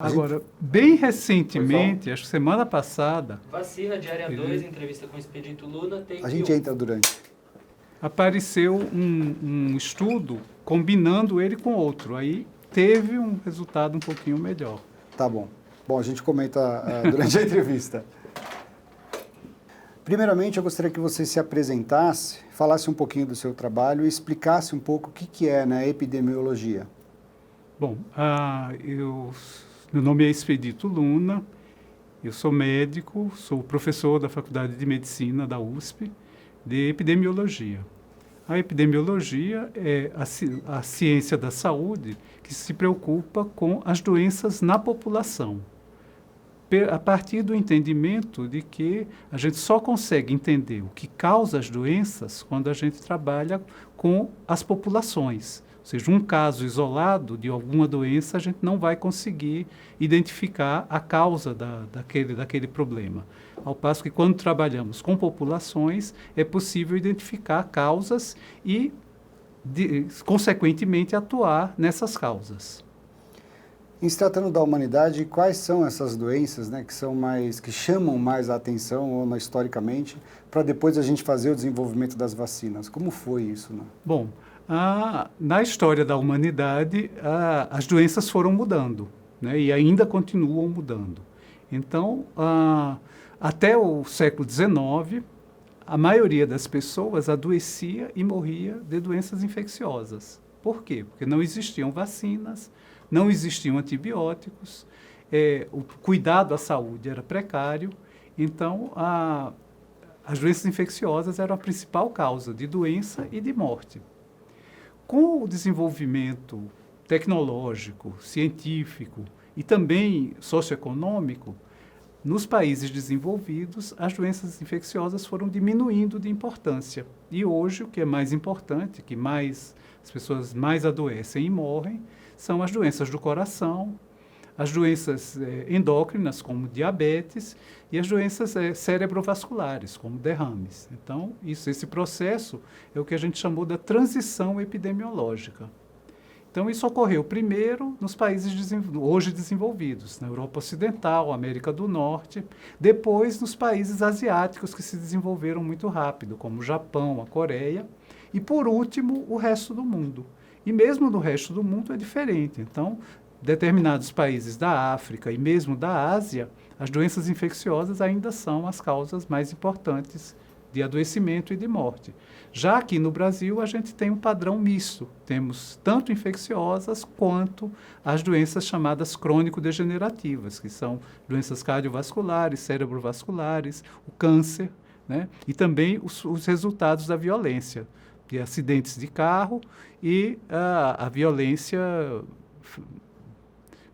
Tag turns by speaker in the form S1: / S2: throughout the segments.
S1: Agora, bem recentemente, acho que semana passada,
S2: Vacina, Diária 2, entrevista com o Expedito Luna, tem
S3: A gente entra durante.
S1: apareceu um estudo combinando ele com outro. Aí teve um resultado um pouquinho melhor.
S3: Tá bom. Bom, a gente comenta durante a entrevista. Primeiramente, eu gostaria que você se apresentasse, falasse um pouquinho do seu trabalho e explicasse um pouco o que é, né, epidemiologia.
S1: Bom, meu nome é Expedito Luna, eu sou médico, sou professor da Faculdade de Medicina da USP, de epidemiologia. A epidemiologia é a ciência da saúde que se preocupa com as doenças na população, a partir do entendimento de que a gente só consegue entender o que causa as doenças quando a gente trabalha com as populações. Ou seja, um caso isolado de alguma doença, a gente não vai conseguir identificar a causa daquele problema. Ao passo que, quando trabalhamos com populações, é possível identificar causas e, consequentemente, atuar nessas causas.
S3: Em se tratando da humanidade, quais são essas doenças, né, que chamam mais a atenção, historicamente, para depois a gente fazer o desenvolvimento das vacinas? Como foi isso, né?
S1: Bom, na história da humanidade, as doenças foram mudando, né, e ainda continuam mudando. Então, até o século XIX, a maioria das pessoas adoecia e morria de doenças infecciosas. Por quê? Porque não existiam vacinas, não existiam antibióticos, o cuidado à saúde era precário, então as doenças infecciosas eram a principal causa de doença e de morte. Com o desenvolvimento tecnológico, científico e também socioeconômico, nos países desenvolvidos, as doenças infecciosas foram diminuindo de importância. E hoje, o que é mais importante, as pessoas mais adoecem e morrem, são as doenças do coração, as doenças endócrinas, como diabetes, e as doenças cerebrovasculares, como derrames. Então, esse processo é o que a gente chamou da transição epidemiológica. Então, isso ocorreu primeiro nos países hoje desenvolvidos, na Europa Ocidental, América do Norte, depois nos países asiáticos que se desenvolveram muito rápido, como o Japão, a Coreia, e, por último, o resto do mundo. E mesmo no resto do mundo é diferente. Então, determinados países da África e mesmo da Ásia, as doenças infecciosas ainda são as causas mais importantes de adoecimento e de morte. Já aqui no Brasil, a gente tem um padrão misto. Temos tanto infecciosas quanto as doenças chamadas crônico-degenerativas, que são doenças cardiovasculares, cerebrovasculares, o câncer, né? E também os resultados da violência, de acidentes de carro e a violência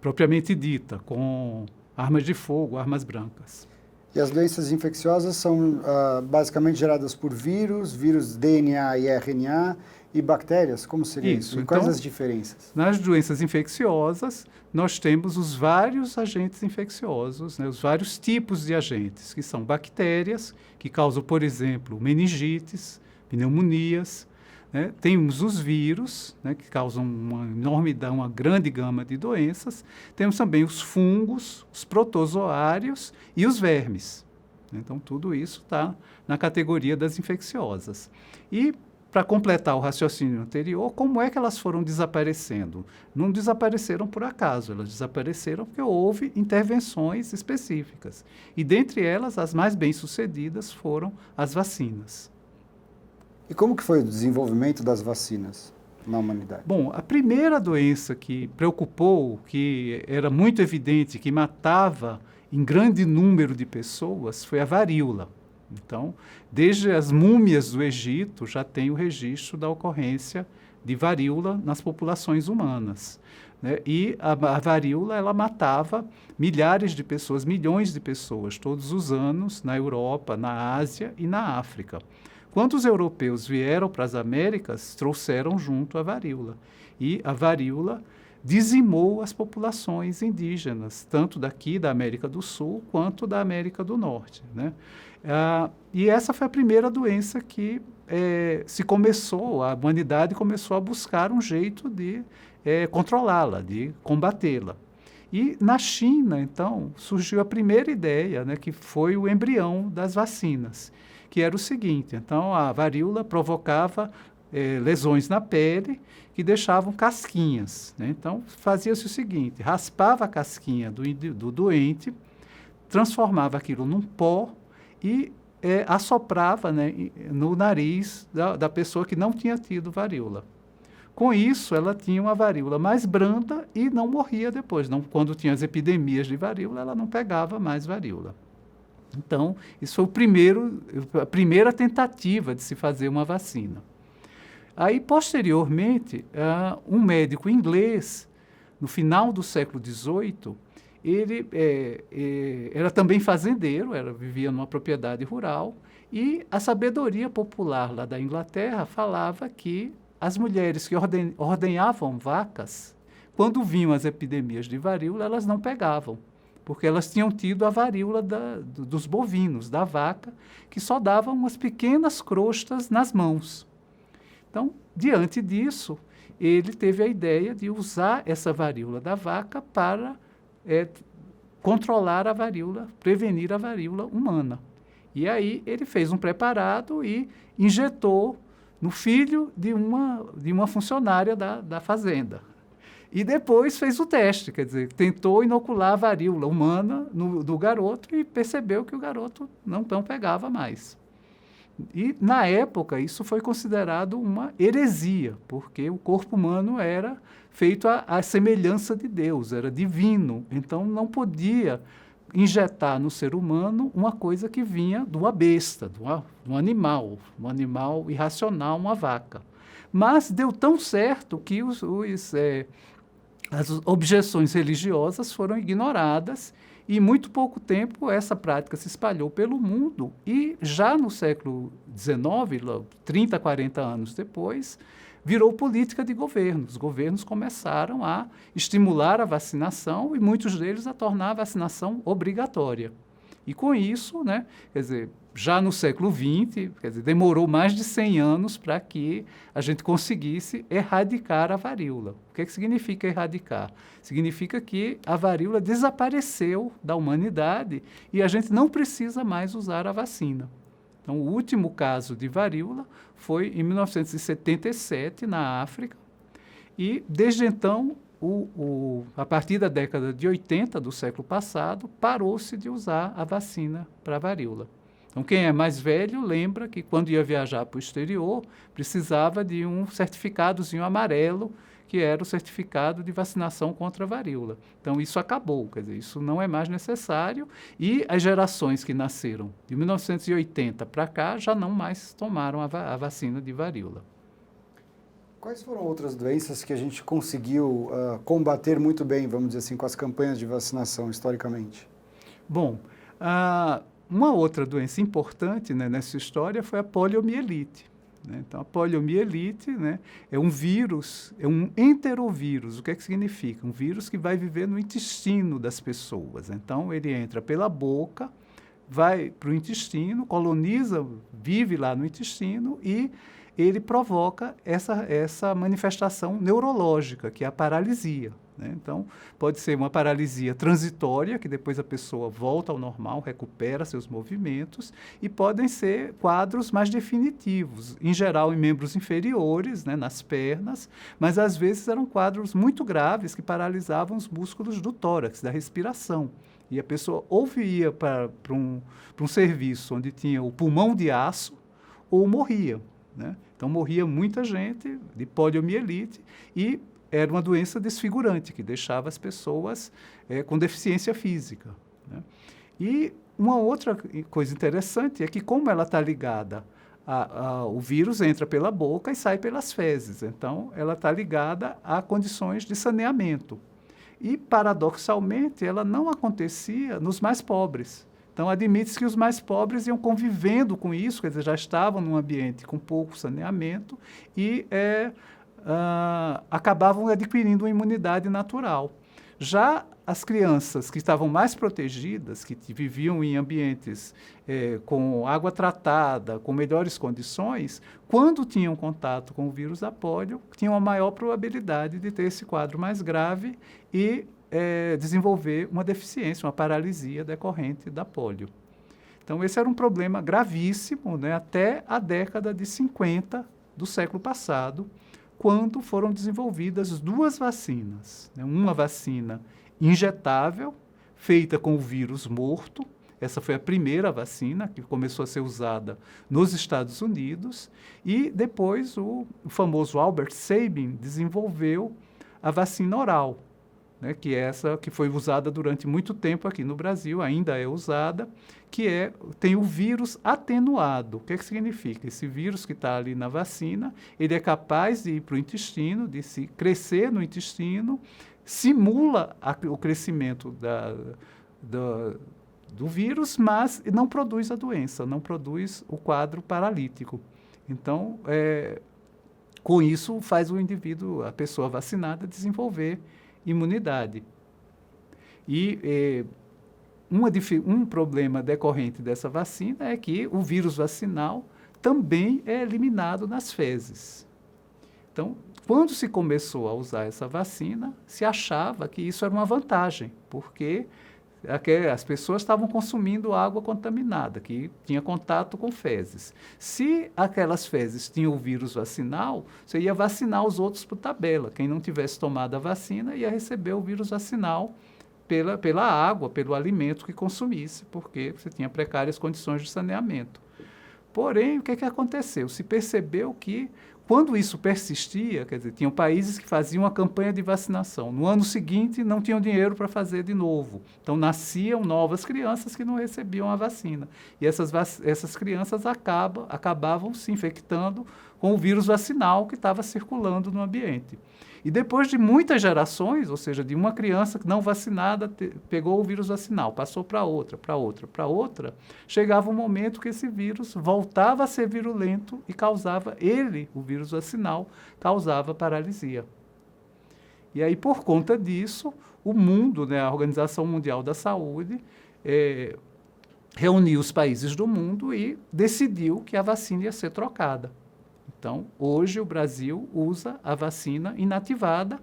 S1: propriamente dita, com armas de fogo, armas brancas.
S3: E as doenças infecciosas são basicamente geradas por vírus DNA e RNA e bactérias? Como seria isso? E quais as diferenças?
S1: Nas doenças infecciosas, nós temos os vários agentes infecciosos, né, os vários tipos de agentes, que são bactérias, que causam, por exemplo, meningites, pneumonias, né? Temos os vírus, né, que causam uma grande gama de doenças. Temos também os fungos, os protozoários e os vermes. Então, tudo isso está na categoria das infecciosas. E, para completar o raciocínio anterior, como é que elas foram desaparecendo? Não desapareceram por acaso, elas desapareceram porque houve intervenções específicas. E, dentre elas, as mais bem-sucedidas foram as vacinas.
S3: E como que foi o desenvolvimento das vacinas na humanidade?
S1: Bom, a primeira doença que preocupou, que era muito evidente, que matava em grande número de pessoas, foi a varíola. Então, desde as múmias do Egito, já tem o registro da ocorrência de varíola nas populações humanas, né? E a varíola, ela matava milhares de pessoas, milhões de pessoas, todos os anos, na Europa, na Ásia e na África. Quando os europeus vieram para as Américas, trouxeram junto a varíola. E a varíola dizimou as populações indígenas, tanto daqui da América do Sul quanto da América do Norte, né? E essa foi a primeira doença que a humanidade começou a buscar um jeito de controlá-la, de combatê-la. E na China, então, surgiu a primeira ideia, né, que foi o embrião das vacinas, que era o seguinte: então, a varíola provocava lesões na pele que deixavam casquinhas, né? Então, fazia-se o seguinte: raspava a casquinha do doente, transformava aquilo num pó e assoprava, né, no nariz da pessoa que não tinha tido varíola. Com isso, ela tinha uma varíola mais branda e não morria depois. Não, quando tinha as epidemias de varíola, ela não pegava mais varíola. Então, isso foi a primeira tentativa de se fazer uma vacina. Aí, posteriormente, um médico inglês, no final do século XVIII, ele era também fazendeiro, vivia numa propriedade rural, e a sabedoria popular lá da Inglaterra falava que as mulheres que ordenhavam vacas, quando vinham as epidemias de varíola, elas não pegavam, porque elas tinham tido a varíola dos bovinos, da vaca, que só davam umas pequenas crostas nas mãos. Então, diante disso, ele teve a ideia de usar essa varíola da vaca para controlar a varíola, prevenir a varíola humana. E aí ele fez um preparado e injetou no filho de uma funcionária da fazenda. E depois fez o teste, quer dizer, tentou inocular a varíola humana do garoto e percebeu que o garoto não pegava mais. E, na época, isso foi considerado uma heresia, porque o corpo humano era feito à semelhança de Deus, era divino, então não podia injetar no ser humano uma coisa que vinha de uma besta, de um animal irracional, uma vaca. Mas deu tão certo que as objeções religiosas foram ignoradas e, em muito pouco tempo, essa prática se espalhou pelo mundo e, já no século XIX, 30, 40 anos depois, virou política de governos. Os governos começaram a estimular a vacinação e muitos deles a tornar a vacinação obrigatória. E com isso, né, quer dizer, já no século XX, quer dizer, demorou mais de 100 anos para que a gente conseguisse erradicar a varíola. O que significa erradicar? Significa que a varíola desapareceu da humanidade e a gente não precisa mais usar a vacina. Então, o último caso de varíola foi em 1977, na África, e desde então, a partir da década de 80 do século passado, parou-se de usar a vacina para a varíola. Então, quem é mais velho lembra que quando ia viajar para o exterior, precisava de um certificadozinho amarelo, que era o certificado de vacinação contra a varíola. Então, isso acabou, quer dizer, isso não é mais necessário e as gerações que nasceram de 1980 para cá já não mais tomaram a vacina de varíola.
S3: Quais foram outras doenças que a gente conseguiu combater muito bem, vamos dizer assim, com as campanhas de vacinação, historicamente?
S1: Bom, uma outra doença importante, né, nessa história foi a poliomielite. Né? Então, a poliomielite, né, é um vírus, é um enterovírus. O que é que significa? Um vírus que vai viver no intestino das pessoas. Então, ele entra pela boca, vai para o intestino, coloniza, vive lá no intestino e ele provoca essa manifestação neurológica, que é a paralisia. Né? Então, pode ser uma paralisia transitória, que depois a pessoa volta ao normal, recupera seus movimentos, e podem ser quadros mais definitivos, em geral em membros inferiores, né, nas pernas, mas às vezes eram quadros muito graves que paralisavam os músculos do tórax, da respiração. E a pessoa ou ia para um serviço onde tinha o pulmão de aço, ou morria. Né? Então, morria muita gente de poliomielite e era uma doença desfigurante, que deixava as pessoas com deficiência física. Né? E uma outra coisa interessante é que, como ela está ligada, o vírus entra pela boca e sai pelas fezes. Então, ela está ligada a condições de saneamento. E, paradoxalmente, ela não acontecia nos mais pobres. Então, admite-se que os mais pobres iam convivendo com isso, quer dizer, já estavam num ambiente com pouco saneamento e acabavam adquirindo uma imunidade natural. Já as crianças que estavam mais protegidas, que viviam em ambientes com água tratada, com melhores condições, quando tinham contato com o vírus da polio, tinham a maior probabilidade de ter esse quadro mais grave e desenvolver uma deficiência, uma paralisia decorrente da polio. Então, esse era um problema gravíssimo, né, até a década de 50 do século passado, quando foram desenvolvidas 2 vacinas. Né, uma vacina injetável, feita com o vírus morto. Essa foi a primeira vacina que começou a ser usada nos Estados Unidos. E depois o famoso Albert Sabin desenvolveu a vacina oral, né, que é essa que foi usada durante muito tempo aqui no Brasil, ainda é usada, que tem o vírus atenuado. O que significa? Esse vírus que está ali na vacina, ele é capaz de ir para o intestino, de se crescer no intestino, simula o crescimento do vírus, mas não produz a doença, não produz o quadro paralítico. Então, com isso, faz o indivíduo, a pessoa vacinada, desenvolver imunidade. E um problema decorrente dessa vacina é que o vírus vacinal também é eliminado nas fezes. Então, quando se começou a usar essa vacina, se achava que isso era uma vantagem, porque as pessoas estavam consumindo água contaminada, que tinha contato com fezes. Se aquelas fezes tinham o vírus vacinal, você ia vacinar os outros por tabela. Quem não tivesse tomado a vacina ia receber o vírus vacinal pela água, pelo alimento que consumisse, porque você tinha precárias condições de saneamento. Porém, o que aconteceu? Se percebeu que, quando isso persistia, quer dizer, tinham países que faziam uma campanha de vacinação. No ano seguinte, não tinham dinheiro para fazer de novo. Então, nasciam novas crianças que não recebiam a vacina. E essas crianças acabavam se infectando com o vírus vacinal que estava circulando no ambiente. E depois de muitas gerações, ou seja, de uma criança não vacinada, pegou o vírus vacinal, passou para outra, chegava um momento que esse vírus voltava a ser virulento e o vírus vacinal, causava paralisia. E aí, por conta disso, o mundo, né, a Organização Mundial da Saúde, reuniu os países do mundo e decidiu que a vacina ia ser trocada. Então, hoje o Brasil usa a vacina inativada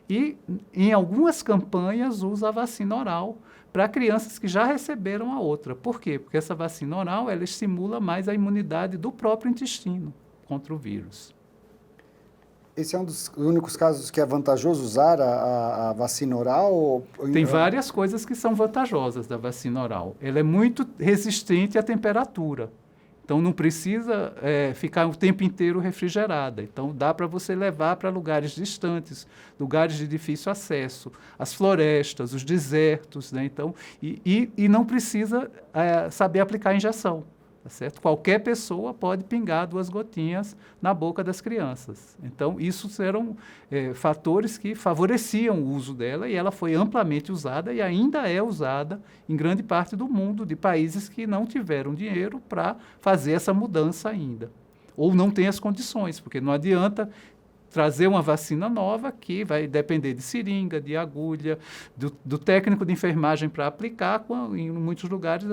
S1: e, em algumas campanhas, usa a vacina oral para crianças que já receberam a outra. Por quê? Porque essa vacina oral ela estimula mais a imunidade do próprio intestino contra o vírus.
S3: Esse é um dos únicos casos que é vantajoso usar a vacina oral?
S1: Tem várias coisas que são vantajosas da vacina oral. Ela é muito resistente à temperatura. Então, não precisa ficar o tempo inteiro refrigerada. Então, dá para você levar para lugares distantes, lugares de difícil acesso, as florestas, os desertos, né? Então, e não precisa saber aplicar injeção. Tá certo? Qualquer pessoa pode pingar 2 gotinhas na boca das crianças. Então, isso eram fatores que favoreciam o uso dela e ela foi amplamente usada e ainda é usada em grande parte do mundo, de países que não tiveram dinheiro para fazer essa mudança ainda. Ou não tem as condições, porque não adianta trazer uma vacina nova que vai depender de seringa, de agulha, do técnico de enfermagem para aplicar, em muitos lugares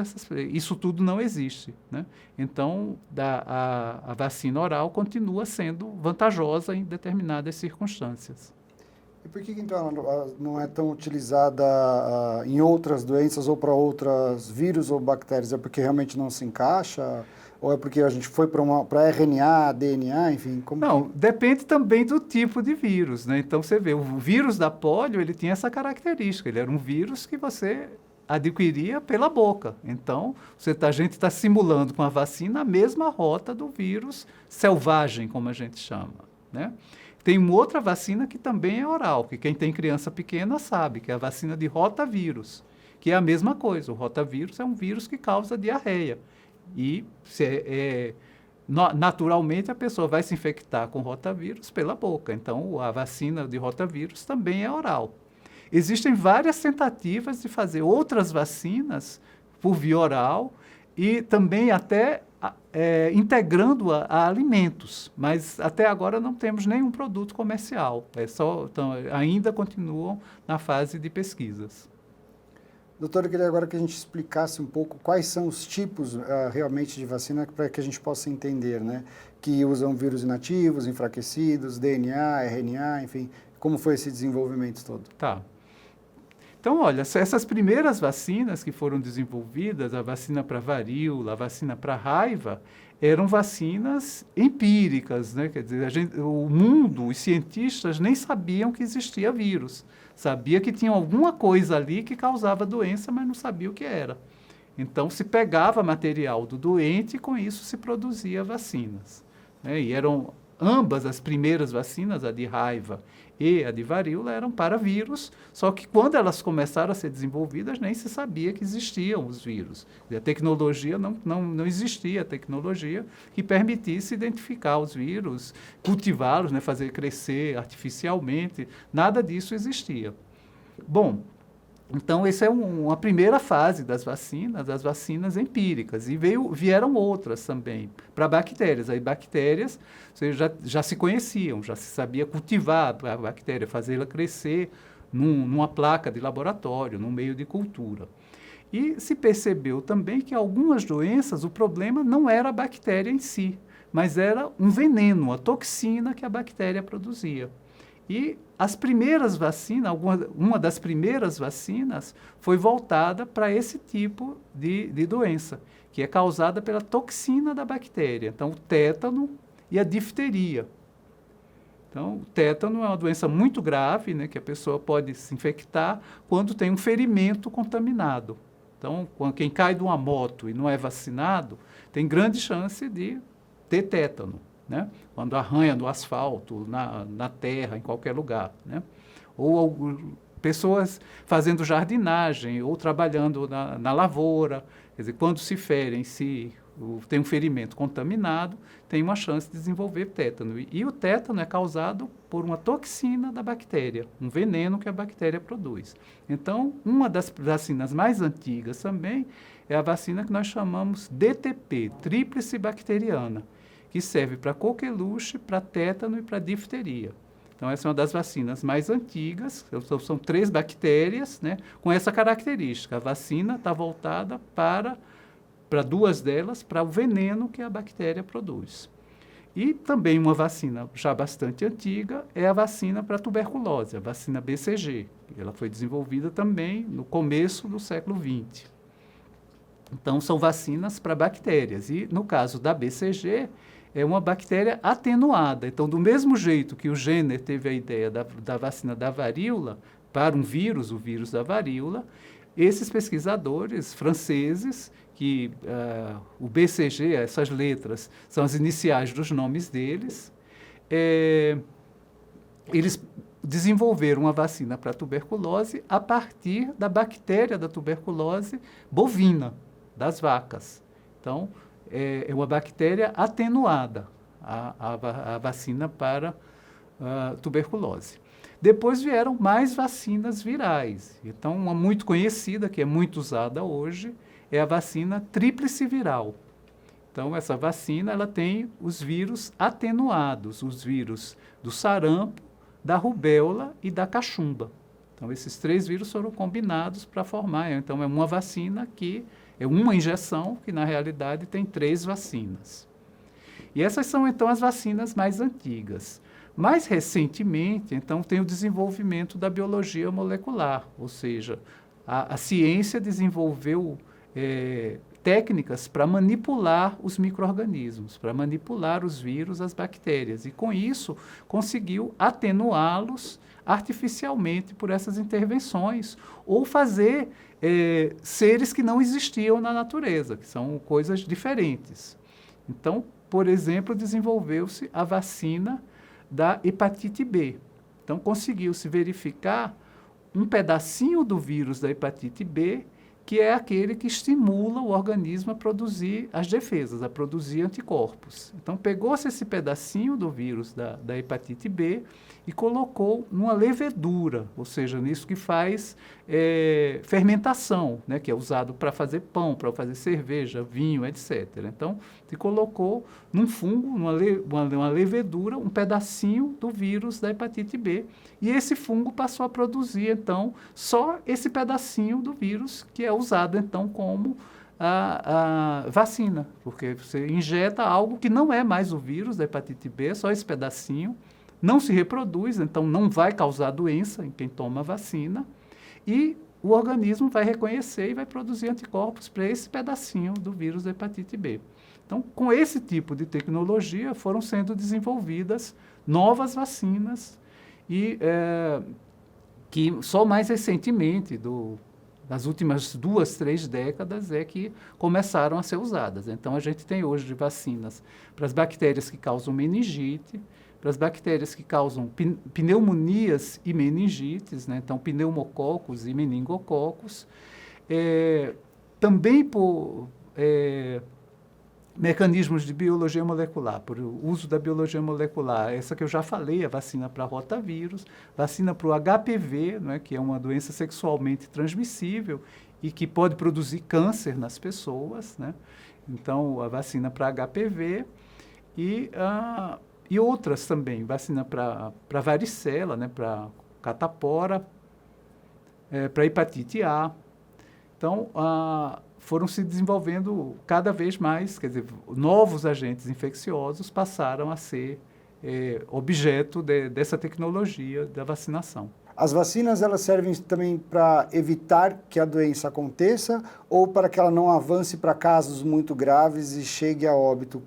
S1: isso tudo não existe, né? Então, a vacina oral continua sendo vantajosa em determinadas circunstâncias.
S3: E por que então ela não é tão utilizada em outras doenças ou para outros vírus ou bactérias? É porque realmente não se encaixa? Ou é porque a gente foi para RNA, DNA, enfim?
S1: Depende também do tipo de vírus, né? Então, você vê, o vírus da polio, ele tinha essa característica. Ele era um vírus que você adquiria pela boca. Então, a gente está simulando com a vacina a mesma rota do vírus selvagem, como a gente chama, né? Tem uma outra vacina que também é oral, que quem tem criança pequena sabe, que é a vacina de rotavírus, que é a mesma coisa. O rotavírus é um vírus que causa diarreia. E naturalmente a pessoa vai se infectar com rotavírus pela boca. Então, a vacina de rotavírus também é oral. Existem várias tentativas de fazer outras vacinas por via oral e também até integrando-a a alimentos, mas até agora não temos nenhum produto comercial. Então, ainda continuam na fase de pesquisas.
S3: Doutor, eu queria agora que a gente explicasse um pouco quais são os tipos realmente de vacina para que a gente possa entender, né? Que usam vírus inativos, enfraquecidos, DNA, RNA, enfim, como foi esse desenvolvimento todo?
S1: Tá. Então, olha, essas primeiras vacinas que foram desenvolvidas, a vacina para varíola, a vacina para raiva, eram vacinas empíricas, né? Quer dizer, o mundo, os cientistas nem sabiam que existia vírus. Sabia que tinha alguma coisa ali que causava doença, mas não sabia o que era. Então, se pegava material do doente e com isso se produzia vacinas, né? E eram ambas as primeiras vacinas, a de raiva e a de varíola, eram para vírus, só que quando elas começaram a ser desenvolvidas, nem se sabia que existiam os vírus. E a tecnologia, não existia a tecnologia que permitisse identificar os vírus, cultivá-los, né, fazer crescer artificialmente, nada disso existia. Bom, então, essa é uma primeira fase das vacinas, as vacinas empíricas. E vieram outras também, para bactérias. Aí, bactérias já se conheciam, já se sabia cultivar a bactéria, fazê-la crescer numa placa de laboratório, num meio de cultura. E se percebeu também que algumas doenças, o problema não era a bactéria em si, mas era um veneno, a toxina que a bactéria produzia. E as primeiras vacinas, uma das primeiras vacinas foi voltada para esse tipo de doença, que é causada pela toxina da bactéria. Então, o tétano e a difteria. Então, o tétano é uma doença muito grave, né, que a pessoa pode se infectar quando tem um ferimento contaminado. Então, quem cai de uma moto e não é vacinado, tem grande chance de ter tétano, né? Quando arranha no asfalto, na terra, em qualquer lugar, né? Ou pessoas fazendo jardinagem ou trabalhando na lavoura, quer dizer, quando se ferem, tem um ferimento contaminado, tem uma chance de desenvolver tétano. E o tétano é causado por uma toxina da bactéria, um veneno que a bactéria produz. Então, uma das vacinas mais antigas também é a vacina que nós chamamos DTP, tríplice bacteriana, que serve para coqueluche, para tétano e para difteria. Então, essa é uma das vacinas mais antigas, são 3 bactérias, né, com essa característica. A vacina está voltada para 2 delas, para o veneno que a bactéria produz. E também uma vacina já bastante antiga é a vacina para tuberculose, a vacina BCG. Ela foi desenvolvida também no começo do século XX. Então, são vacinas para bactérias. E, no caso da BCG, é uma bactéria atenuada. Então, do mesmo jeito que o Jenner teve a ideia da vacina da varíola para um vírus, o vírus da varíola, esses pesquisadores franceses, que o BCG, essas letras, são as iniciais dos nomes deles, eles desenvolveram uma vacina para tuberculose a partir da bactéria da tuberculose bovina, das vacas. Então, é uma bactéria atenuada, a vacina para tuberculose. Depois vieram mais vacinas virais. Então, uma muito conhecida, que é muito usada hoje, é a vacina tríplice viral. Então, essa vacina ela tem os vírus atenuados, os vírus do sarampo, da rubéola e da cachumba. Então, esses 3 vírus foram combinados para formar. Então, é uma vacina que é uma injeção, que na realidade tem 3 vacinas. E essas são, então, as vacinas mais antigas. Mais recentemente, então, tem o desenvolvimento da biologia molecular, ou seja, a ciência desenvolveu técnicas para manipular os micro-organismos, para manipular os vírus, as bactérias, e com isso conseguiu atenuá-los artificialmente por essas intervenções, ou fazer seres que não existiam na natureza, que são coisas diferentes. Então, por exemplo, desenvolveu-se a vacina da hepatite B. Então, conseguiu-se verificar um pedacinho do vírus da hepatite B, que é aquele que estimula o organismo a produzir as defesas, a produzir anticorpos. Então, pegou-se esse pedacinho do vírus da hepatite B e colocou numa levedura, ou seja, nisso que faz fermentação, né, que é usado para fazer pão, para fazer cerveja, vinho, etc. Então, se colocou num fungo, numa levedura, um pedacinho do vírus da hepatite B, e esse fungo passou a produzir, então, só esse pedacinho do vírus, que é usado, então, como a vacina, porque você injeta algo que não é mais o vírus da hepatite B, só esse pedacinho, não se reproduz, então não vai causar doença em quem toma a vacina, e o organismo vai reconhecer e vai produzir anticorpos para esse pedacinho do vírus da hepatite B. Então, com esse tipo de tecnologia, foram sendo desenvolvidas novas vacinas e que só mais recentemente, nas últimas 2, 3 décadas, é que começaram a ser usadas. Então, a gente tem hoje vacinas para as bactérias que causam meningite, para as bactérias que causam pneumonias e meningites, né? Então, pneumococos e meningococos, também por mecanismos de biologia molecular, por uso da biologia molecular, essa que eu já falei, a vacina para rotavírus, vacina para o HPV, né, que é uma doença sexualmente transmissível e que pode produzir câncer nas pessoas, né? Então, a vacina para HPV e outras também, vacina para varicela, né, para catapora, para hepatite A. Então, foram se desenvolvendo cada vez mais, quer dizer, novos agentes infecciosos passaram a ser objeto dessa tecnologia da vacinação.
S3: As vacinas, elas servem também para evitar que a doença aconteça ou para que ela não avance para casos muito graves e chegue a óbito?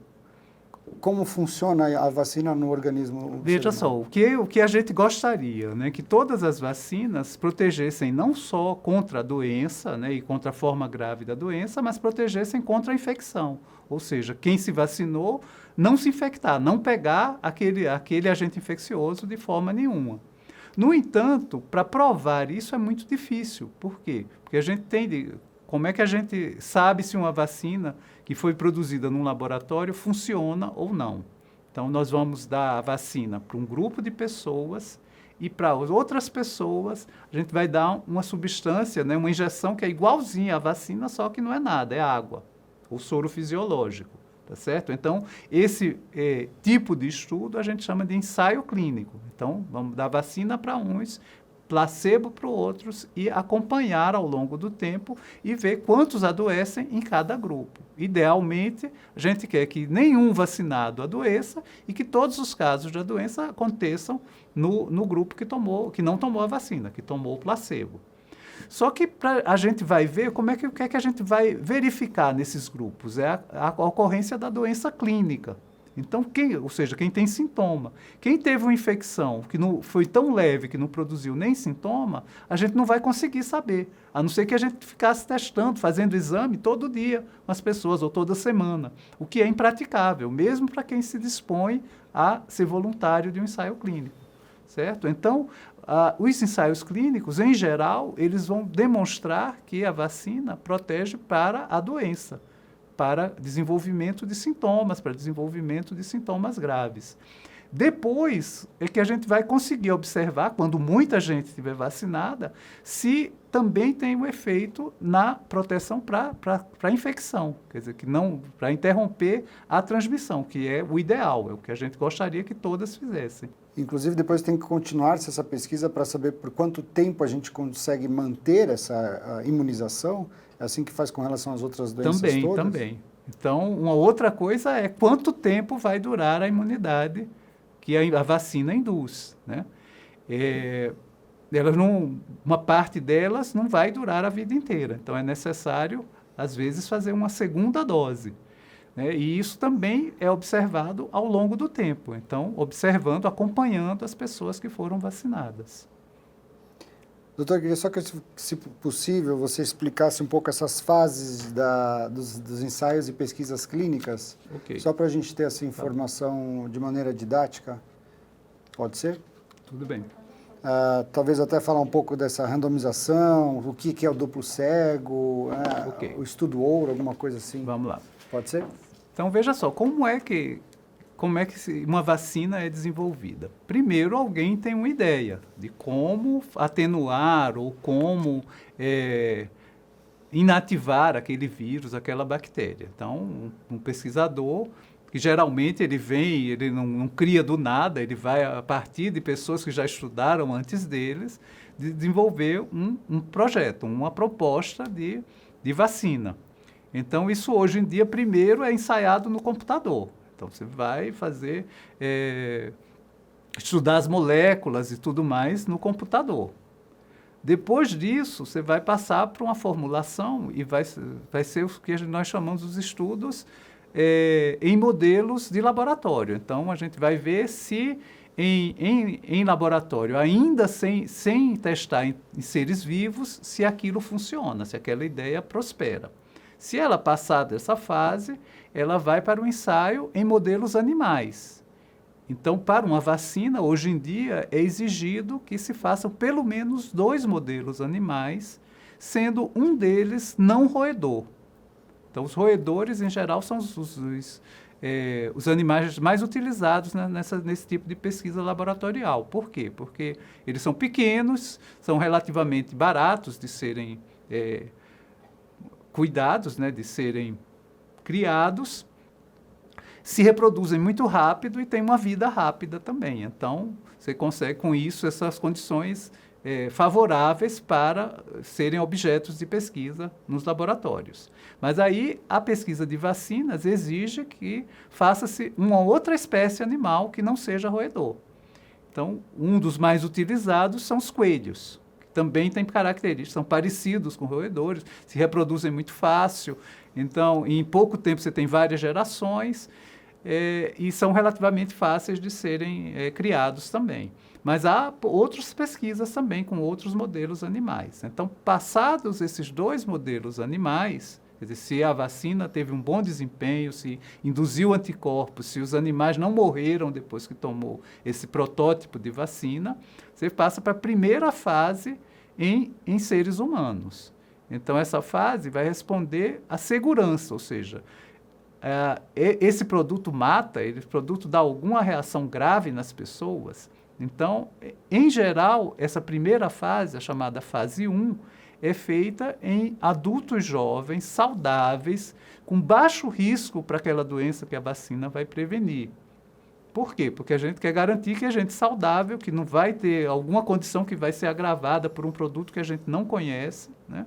S3: Como funciona a vacina no organismo?
S1: Veja só, o que a gente gostaria, né, que todas as vacinas protegessem não só contra a doença, né, e contra a forma grave da doença, mas protegessem contra a infecção. Ou seja, quem se vacinou não se infectar, não pegar aquele agente infeccioso de forma nenhuma. No entanto, para provar isso é muito difícil. Por quê? Porque a gente como é que a gente sabe se uma vacina que foi produzida num laboratório funciona ou não? Então, nós vamos dar a vacina para um grupo de pessoas e para outras pessoas a gente vai dar uma substância, né, uma injeção que é igualzinha à vacina, só que não é nada, é água, o soro fisiológico, tá certo? Então, esse tipo de estudo a gente chama de ensaio clínico. Então, vamos dar vacina para uns, placebo para outros e acompanhar ao longo do tempo e ver quantos adoecem em cada grupo. Idealmente, a gente quer que nenhum vacinado adoeça e que todos os casos de doença aconteçam no grupo que não tomou a vacina, que tomou o placebo. Só que a gente vai ver o que é que a gente vai verificar nesses grupos, é a ocorrência da doença clínica. Então, quem tem sintoma, quem teve uma infecção que não foi tão leve que não produziu nem sintoma, a gente não vai conseguir saber, a não ser que a gente ficasse testando, fazendo exame todo dia com as pessoas ou toda semana, o que é impraticável, mesmo para quem se dispõe a ser voluntário de um ensaio clínico, certo? Então, os ensaios clínicos, em geral, eles vão demonstrar que a vacina protege para a doença, para desenvolvimento de sintomas, para desenvolvimento de sintomas graves. Depois é que a gente vai conseguir observar, quando muita gente estiver vacinada, se também tem um efeito na proteção para a infecção, quer dizer, que não para interromper a transmissão, que é o ideal, é o que a gente gostaria que todas fizessem.
S3: Inclusive, depois tem que continuar-se essa pesquisa para saber por quanto tempo a gente consegue manter essa imunização. É assim que faz com relação às outras doenças todas?
S1: Também. Então, uma outra coisa é quanto tempo vai durar a imunidade que a vacina induz, né? Uma parte delas não vai durar a vida inteira. Então, é necessário, às vezes, fazer uma segunda dose, né? E isso também é observado ao longo do tempo. Então, observando, acompanhando as pessoas que foram vacinadas.
S3: Doutor, eu queria só que, se possível, você explicasse um pouco essas fases dos ensaios e pesquisas clínicas,
S1: Okay.
S3: Só para a gente ter essa informação de maneira didática. Pode ser?
S1: Tudo bem.
S3: Talvez até falar um pouco dessa randomização, o que é o duplo cego,
S1: Okay.
S3: O estudo ouro, alguma coisa assim.
S1: Vamos lá.
S3: Pode ser?
S1: Então, veja só, como é que uma vacina é desenvolvida? Primeiro, alguém tem uma ideia de como atenuar ou como inativar aquele vírus, aquela bactéria. Então, um pesquisador, que geralmente ele não cria do nada, ele vai a partir de pessoas que já estudaram antes deles, de desenvolver um projeto, uma proposta de vacina. Então, isso hoje em dia, primeiro, é ensaiado no computador. Então, você vai estudar as moléculas e tudo mais no computador. Depois disso, você vai passar para uma formulação e vai ser o que nós chamamos os estudos em modelos de laboratório. Então, a gente vai ver se em laboratório, ainda sem testar em seres vivos, se aquilo funciona, se aquela ideia prospera. Se ela passar dessa fase, ela vai para o ensaio em modelos animais. Então, para uma vacina, hoje em dia, é exigido que se façam pelo menos 2 modelos animais, sendo um deles não roedor. Então, os roedores, em geral, são os animais mais utilizados, né, nesse tipo de pesquisa laboratorial. Por quê? Porque eles são pequenos, são relativamente baratos de serem cuidados, né, de serem criados, se reproduzem muito rápido e têm uma vida rápida também. Então, você consegue, com isso, essas condições favoráveis para serem objetos de pesquisa nos laboratórios. Mas aí, a pesquisa de vacinas exige que faça-se uma outra espécie animal que não seja roedor. Então, um dos mais utilizados são os coelhos, que também têm características, são parecidos com roedores, se reproduzem muito fácil. Então, em pouco tempo você tem várias gerações, e são relativamente fáceis de serem criados também. Mas há outras pesquisas também com outros modelos animais. Então, passados esses 2 modelos animais, quer dizer, se a vacina teve um bom desempenho, se induziu anticorpos, se os animais não morreram depois que tomou esse protótipo de vacina, você passa para a primeira fase em seres humanos. Então, essa fase vai responder à segurança, ou seja, esse produto mata, esse produto dá alguma reação grave nas pessoas. Então, em geral, essa primeira fase, a chamada fase 1, é feita em adultos jovens, saudáveis, com baixo risco para aquela doença que a vacina vai prevenir. Por quê? Porque a gente quer garantir que é gente saudável, que não vai ter alguma condição que vai ser agravada por um produto que a gente não conhece, né?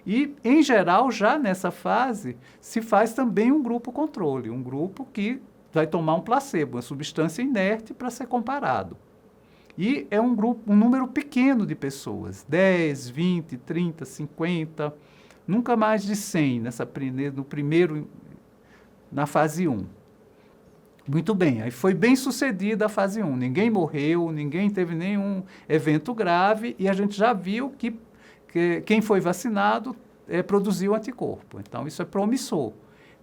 S1: E, em geral, já nessa fase, se faz também um grupo controle, um grupo que vai tomar um placebo, uma substância inerte para ser comparado. E é um número pequeno de pessoas, 10, 20, 30, 50, nunca mais de 100 na fase 1. Muito bem, aí foi bem sucedida a fase 1, ninguém morreu, ninguém teve nenhum evento grave e a gente já viu que quem foi vacinado produziu anticorpo. Então, isso é promissor.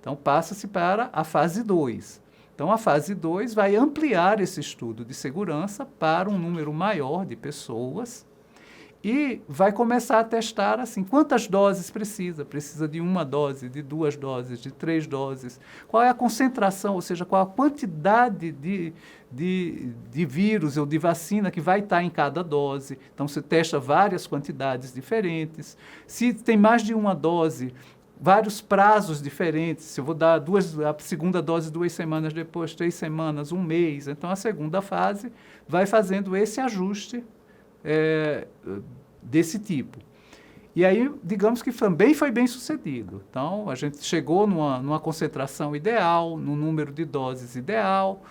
S1: Então, passa-se para a fase 2. Então, a fase 2 vai ampliar esse estudo de segurança para um número maior de pessoas e vai começar a testar, assim, quantas doses precisa. Precisa de 1 dose, de 2 doses, de 3 doses. Qual é a concentração, ou seja, qual a quantidade de vírus ou de vacina que vai estar em cada dose. Então, você testa várias quantidades diferentes. Se tem mais de 1 dose, vários prazos diferentes. Se eu vou dar a segunda dose 2 semanas depois, 3 semanas, 1 mês. Então, a segunda fase vai fazendo esse ajuste desse tipo. E aí, digamos que também foi bem sucedido. Então, a gente chegou numa concentração ideal, num número de doses ideal,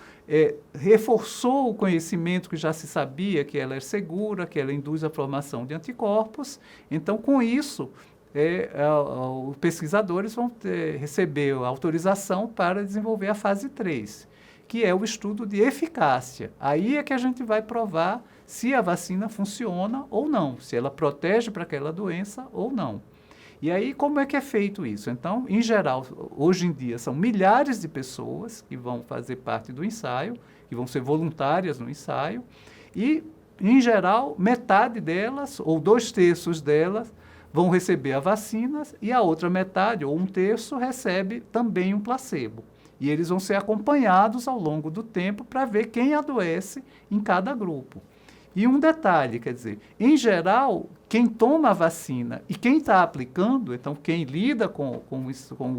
S1: reforçou o conhecimento que já se sabia que ela é segura, que ela induz a formação de anticorpos. Então, com isso, os pesquisadores vão receber a autorização para desenvolver a fase 3, que é o estudo de eficácia. Aí é que a gente vai provar se a vacina funciona ou não, se ela protege para aquela doença ou não. E aí, como é que é feito isso? Então, em geral, hoje em dia, são milhares de pessoas que vão fazer parte do ensaio, que vão ser voluntárias no ensaio, e, em geral, metade delas, ou 2/3 delas, vão receber a vacina, e a outra metade, ou 1/3, recebe também um placebo. E eles vão ser acompanhados ao longo do tempo para ver quem adoece em cada grupo. E um detalhe, quer dizer, em geral, quem toma a vacina e quem está aplicando, então quem lida com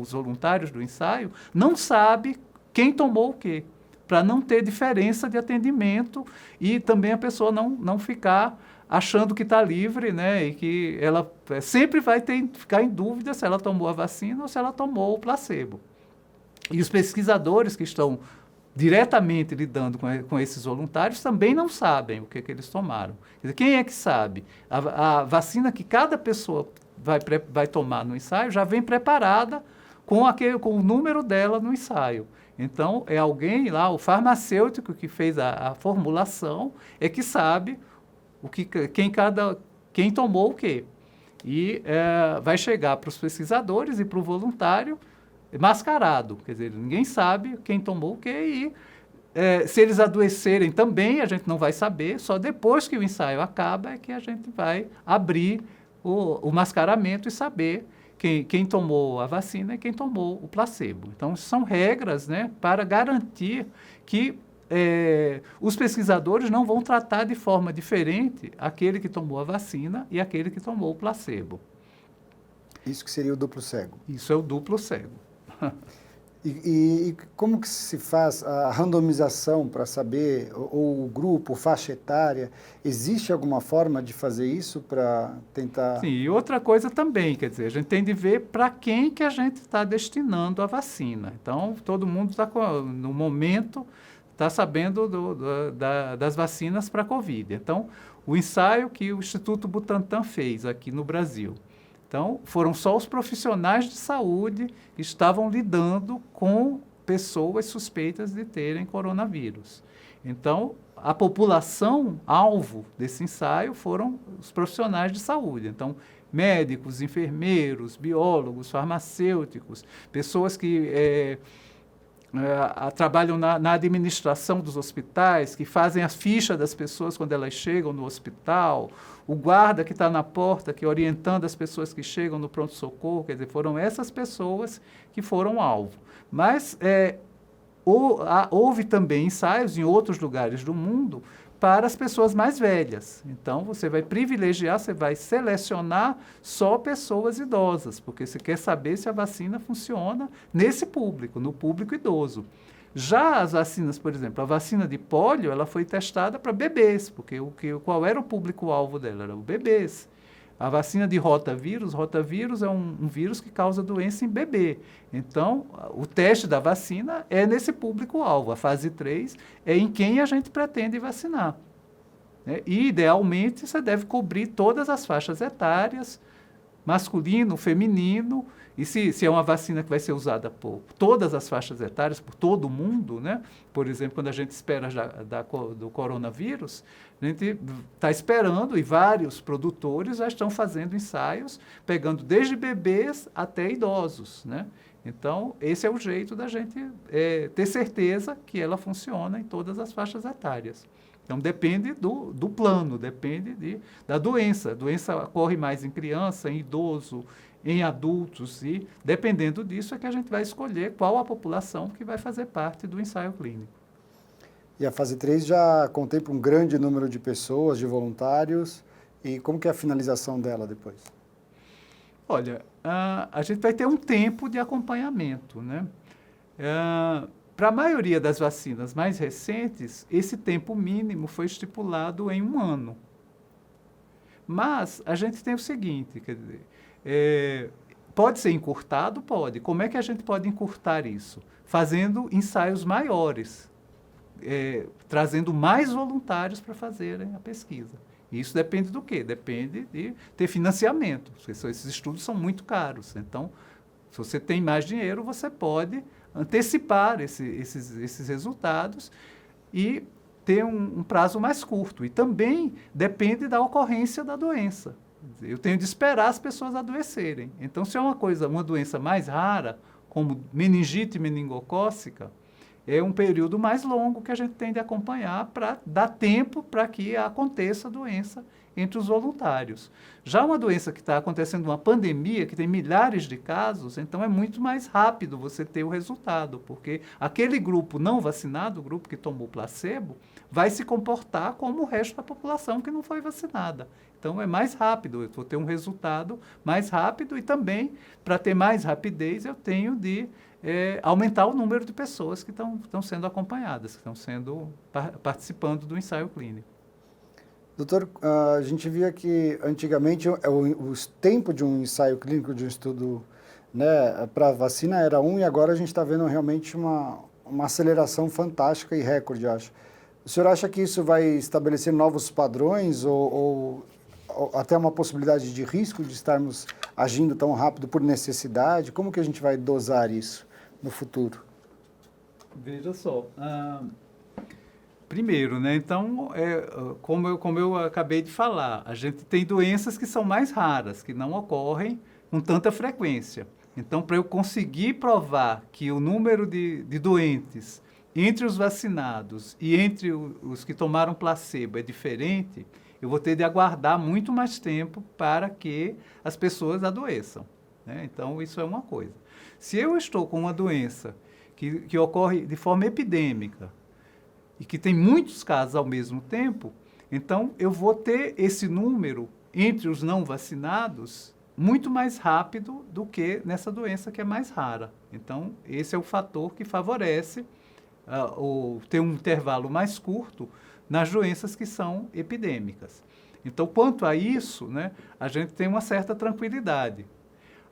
S1: os voluntários do ensaio, não sabe quem tomou o quê, para não ter diferença de atendimento e também a pessoa não ficar achando que está livre, né, e que ela sempre vai ficar em dúvida se ela tomou a vacina ou se ela tomou o placebo. E os pesquisadores que estão diretamente lidando com esses voluntários também não sabem o que eles tomaram. Quer dizer, quem é que sabe? A vacina que cada pessoa vai tomar no ensaio já vem preparada com o número dela no ensaio. Então, é alguém lá, o farmacêutico que fez a formulação, é que sabe quem tomou o quê. E vai chegar para os pesquisadores e para o voluntário mascarado. Quer dizer, ninguém sabe quem tomou o quê e se eles adoecerem também, a gente não vai saber, só depois que o ensaio acaba é que a gente vai abrir o mascaramento e saber quem tomou a vacina e quem tomou o placebo. Então, são regras, né, para garantir que os pesquisadores não vão tratar de forma diferente aquele que tomou a vacina e aquele que tomou o placebo.
S3: Isso que seria o duplo cego.
S1: Isso é o duplo cego.
S3: E como que se faz a randomização para saber, ou o grupo, faixa etária? Existe alguma forma de fazer isso para tentar...
S1: Sim, e outra coisa também, quer dizer, a gente tem de ver para quem que a gente está destinando a vacina. Então, todo mundo está, no momento, está sabendo das vacinas para a Covid. Então, o ensaio que o Instituto Butantan fez aqui no Brasil. Então, foram só os profissionais de saúde que estavam lidando com pessoas suspeitas de terem coronavírus. Então, a população alvo desse ensaio foram os profissionais de saúde. Então, médicos, enfermeiros, biólogos, farmacêuticos, pessoas que trabalham na administração dos hospitais, que fazem a ficha das pessoas quando elas chegam no hospital, o guarda que está na porta, que orientando as pessoas que chegam no pronto-socorro, quer dizer, foram essas pessoas que foram alvo. Mas houve também ensaios em outros lugares do mundo para as pessoas mais velhas. Então, você vai privilegiar, você vai selecionar só pessoas idosas, porque você quer saber se a vacina funciona nesse público, no público idoso. Já as vacinas, por exemplo, a vacina de pólio, ela foi testada para bebês, porque qual era o público-alvo dela? Era os bebês. A vacina de rotavírus é um vírus que causa doença em bebê. Então, o teste da vacina é nesse público-alvo. A fase 3 é em quem a gente pretende vacinar. Né? E, idealmente, você deve cobrir todas as faixas etárias, masculino, feminino, e se é uma vacina que vai ser usada por todas as faixas etárias, por todo o mundo, né? Por exemplo, quando a gente espera do coronavírus, a gente está esperando, e vários produtores já estão fazendo ensaios, pegando desde bebês até idosos, né? Então, esse é o jeito da gente ter certeza que ela funciona em todas as faixas etárias. Então, depende do plano, depende da doença. A doença ocorre mais em criança, em idoso, em adultos, e dependendo disso é que a gente vai escolher qual a população que vai fazer parte do ensaio clínico.
S3: E a fase 3 já contempla um grande número de pessoas, de voluntários, e como que é a finalização dela depois?
S1: Olha, a gente vai ter um tempo de acompanhamento, né? Para a maioria das vacinas mais recentes, esse tempo mínimo foi estipulado em 1 ano. Mas a gente tem o seguinte, quer dizer, pode ser encurtado? Pode. Como é que a gente pode encurtar isso? Fazendo ensaios maiores, trazendo mais voluntários para fazerem a pesquisa. Isso depende do quê? Depende de ter financiamento. Esses estudos são muito caros. Então, se você tem mais dinheiro, você pode antecipar esses resultados e ter um prazo mais curto. E também depende da ocorrência da doença. Eu tenho de esperar as pessoas adoecerem. Então, se é uma doença mais rara, como meningite meningocócica, é um período mais longo que a gente tem de acompanhar para dar tempo para que aconteça a doença entre os voluntários. Já uma doença que está acontecendo, uma pandemia, que tem milhares de casos, então é muito mais rápido você ter o resultado, porque aquele grupo não vacinado, o grupo que tomou placebo, vai se comportar como o resto da população que não foi vacinada. Então, é mais rápido, eu vou ter um resultado mais rápido e também, para ter mais rapidez, eu tenho de aumentar o número de pessoas que estão sendo acompanhadas, que estão participando do ensaio clínico.
S3: Doutor, a gente via que antigamente o tempo de um ensaio clínico, de um estudo, né, para vacina era 1, e agora a gente está vendo realmente uma aceleração fantástica e recorde, acho. O senhor acha que isso vai estabelecer novos padrões ou até uma possibilidade de risco de estarmos agindo tão rápido por necessidade? Como que a gente vai dosar isso no futuro?
S1: Veja só, primeiro, né, então, como eu acabei de falar, a gente tem doenças que são mais raras, que não ocorrem com tanta frequência. Então, para eu conseguir provar que o número de doentes entre os vacinados e entre os que tomaram placebo é diferente, eu vou ter de aguardar muito mais tempo para que as pessoas adoeçam, né? Então, isso é uma coisa. Se eu estou com uma doença que ocorre de forma epidêmica e que tem muitos casos ao mesmo tempo, então eu vou ter esse número entre os não vacinados muito mais rápido do que nessa doença que é mais rara. Então, esse é o fator que favorece ter um intervalo mais curto nas doenças que são epidêmicas. Então, quanto a isso, né, a gente tem uma certa tranquilidade.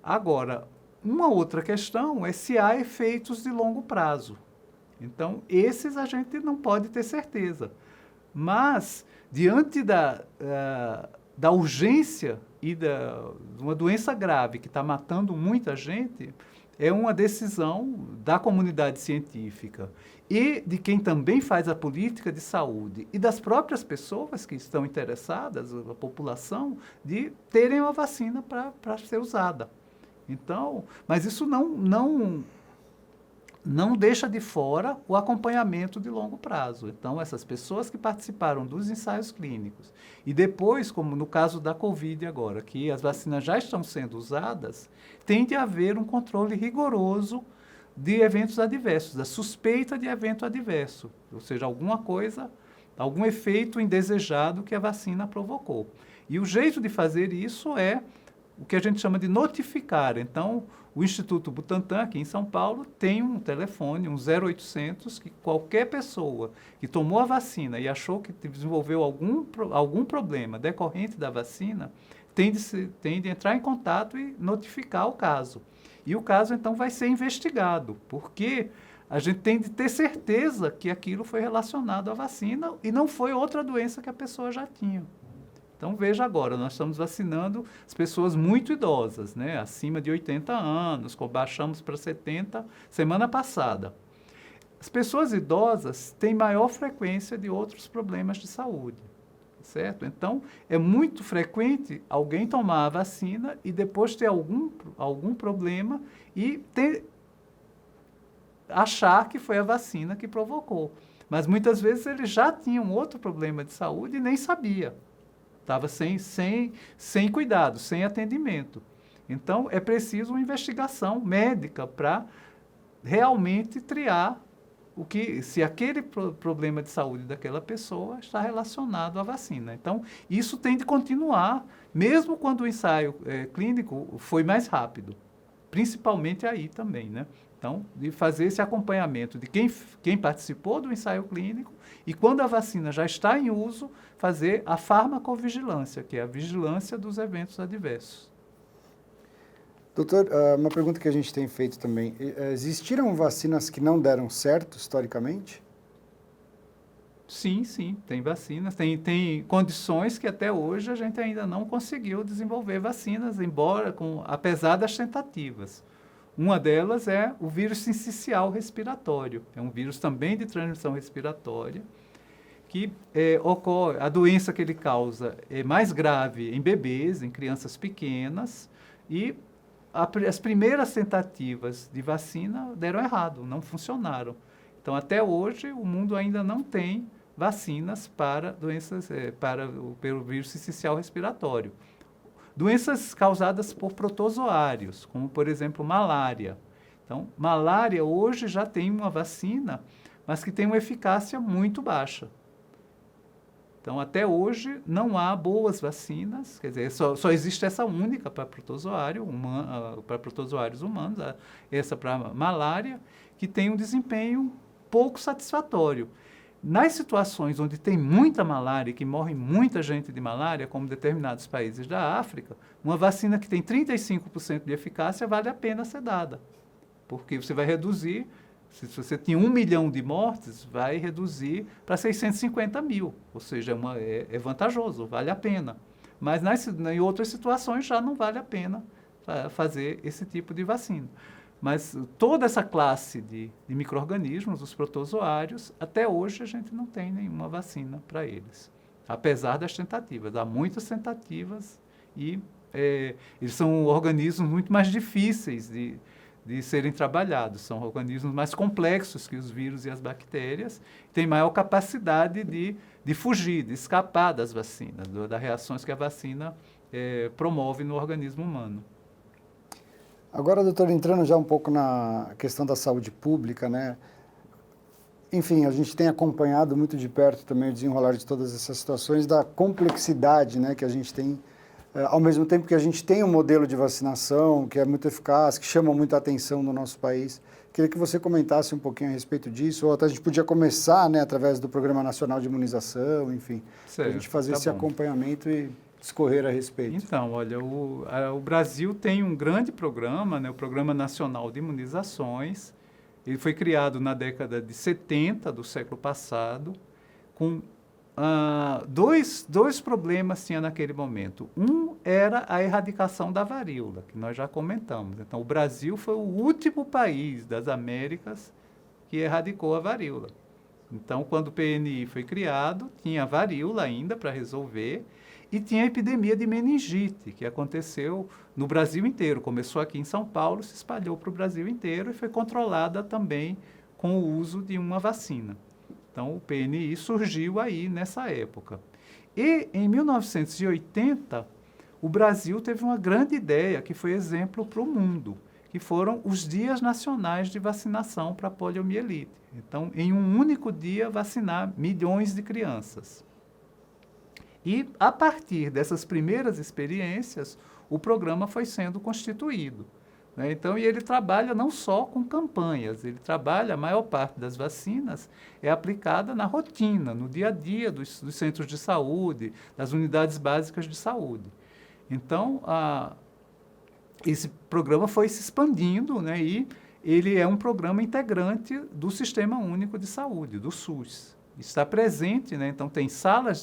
S1: Agora, uma outra questão é se há efeitos de longo prazo. Então, esses a gente não pode ter certeza. Mas, diante da urgência e de uma doença grave que está matando muita gente, é uma decisão da comunidade científica e de quem também faz a política de saúde e das próprias pessoas que estão interessadas, a população, de terem uma vacina para ser usada. Então, mas isso não deixa de fora o acompanhamento de longo prazo. Então, essas pessoas que participaram dos ensaios clínicos e depois, como no caso da Covid agora, que as vacinas já estão sendo usadas, tem de haver um controle rigoroso de eventos adversos, da suspeita de evento adverso, ou seja, alguma coisa, algum efeito indesejado que a vacina provocou. E o jeito de fazer isso é o que a gente chama de notificar. Então, o Instituto Butantan, aqui em São Paulo, tem um telefone, um 0800, que qualquer pessoa que tomou a vacina e achou que desenvolveu algum problema decorrente da vacina, tem de entrar em contato e notificar o caso. E o caso, então, vai ser investigado, porque a gente tem de ter certeza que aquilo foi relacionado à vacina e não foi outra doença que a pessoa já tinha. Então, veja agora, nós estamos vacinando as pessoas muito idosas, né? Acima de 80 anos, baixamos para 70 semana passada. As pessoas idosas têm maior frequência de outros problemas de saúde, certo? Então, é muito frequente alguém tomar a vacina e depois ter algum problema e achar que foi a vacina que provocou. Mas, muitas vezes, ele já tinha um outro problema de saúde e nem sabia. Estava sem cuidado, sem atendimento. Então, é preciso uma investigação médica para realmente triar se aquele problema de saúde daquela pessoa está relacionado à vacina. Então, isso tem de continuar, mesmo quando o ensaio clínico foi mais rápido, principalmente aí também, né? Então, de fazer esse acompanhamento de quem participou do ensaio clínico e, quando a vacina já está em uso, fazer a farmacovigilância, que é a vigilância dos eventos adversos.
S3: Doutor, uma pergunta que a gente tem feito também. Existiram vacinas que não deram certo, historicamente?
S1: Sim, tem vacinas, tem condições que até hoje a gente ainda não conseguiu desenvolver vacinas, apesar das tentativas. Uma delas é o vírus sincicial respiratório. É um vírus também de transmissão respiratória, que ocorre, a doença que ele causa é mais grave em bebês, em crianças pequenas, e as primeiras tentativas de vacina deram errado, não funcionaram. Então, até hoje, o mundo ainda não tem vacinas para doenças, pelo vírus sincicial respiratório. Doenças causadas por protozoários, como, por exemplo, malária. Então, malária hoje já tem uma vacina, mas que tem uma eficácia muito baixa. Então, até hoje, não há boas vacinas, quer dizer, só existe essa única para protozoários humanos, essa para malária, que tem um desempenho pouco satisfatório. Nas situações onde tem muita malária, que morre muita gente de malária, como determinados países da África, uma vacina que tem 35% de eficácia vale a pena ser dada, porque você vai reduzir Se você tinha 1 milhão de mortes, vai reduzir para 650 mil, ou seja, é vantajoso, vale a pena. Mas em outras situações já não vale a pena fazer esse tipo de vacina. Mas toda essa classe de micro-organismos, os protozoários, até hoje a gente não tem nenhuma vacina para eles. Apesar das tentativas, há muitas tentativas e eles são organismos muito mais difíceis de serem trabalhados. São organismos mais complexos que os vírus e as bactérias, têm maior capacidade de fugir, de escapar das vacinas, das reações que a vacina promove no organismo humano.
S3: Agora, doutor, entrando já um pouco na questão da saúde pública, né? Enfim, a gente tem acompanhado muito de perto também o desenrolar de todas essas situações, da complexidade, né, que a gente tem, ao mesmo tempo que a gente tem um modelo de vacinação que é muito eficaz, que chama muita atenção no nosso país. Queria que você comentasse um pouquinho a respeito disso, ou até a gente podia começar, né, através do Programa Nacional de Imunização, enfim, para a gente fazer esse acompanhamento e discorrer a respeito.
S1: Então, olha, o Brasil tem um grande programa, né, o Programa Nacional de Imunizações. Ele foi criado na década de 70 do século passado, com dois problemas tinha naquele momento. Um era a erradicação da varíola, que nós já comentamos. Então, o Brasil foi o último país das Américas que erradicou a varíola. Então, quando o PNI foi criado, tinha a varíola ainda para resolver, e tinha a epidemia de meningite, que aconteceu no Brasil inteiro. Começou aqui em São Paulo, se espalhou para o Brasil inteiro e foi controlada também com o uso de uma vacina. Então, o PNI surgiu aí nessa época. E, em 1980, o Brasil teve uma grande ideia, que foi exemplo para o mundo, que foram os Dias Nacionais de Vacinação para a poliomielite. Então, em um único dia, vacinar milhões de crianças. E, a partir dessas primeiras experiências, o programa foi sendo constituído, né? Então, e ele trabalha não só com campanhas, ele trabalha, a maior parte das vacinas é aplicada na rotina, no dia a dia dos centros de saúde, das unidades básicas de saúde. Então, esse programa foi se expandindo, né? E ele é um programa integrante do Sistema Único de Saúde, do SUS. Está presente, né? Então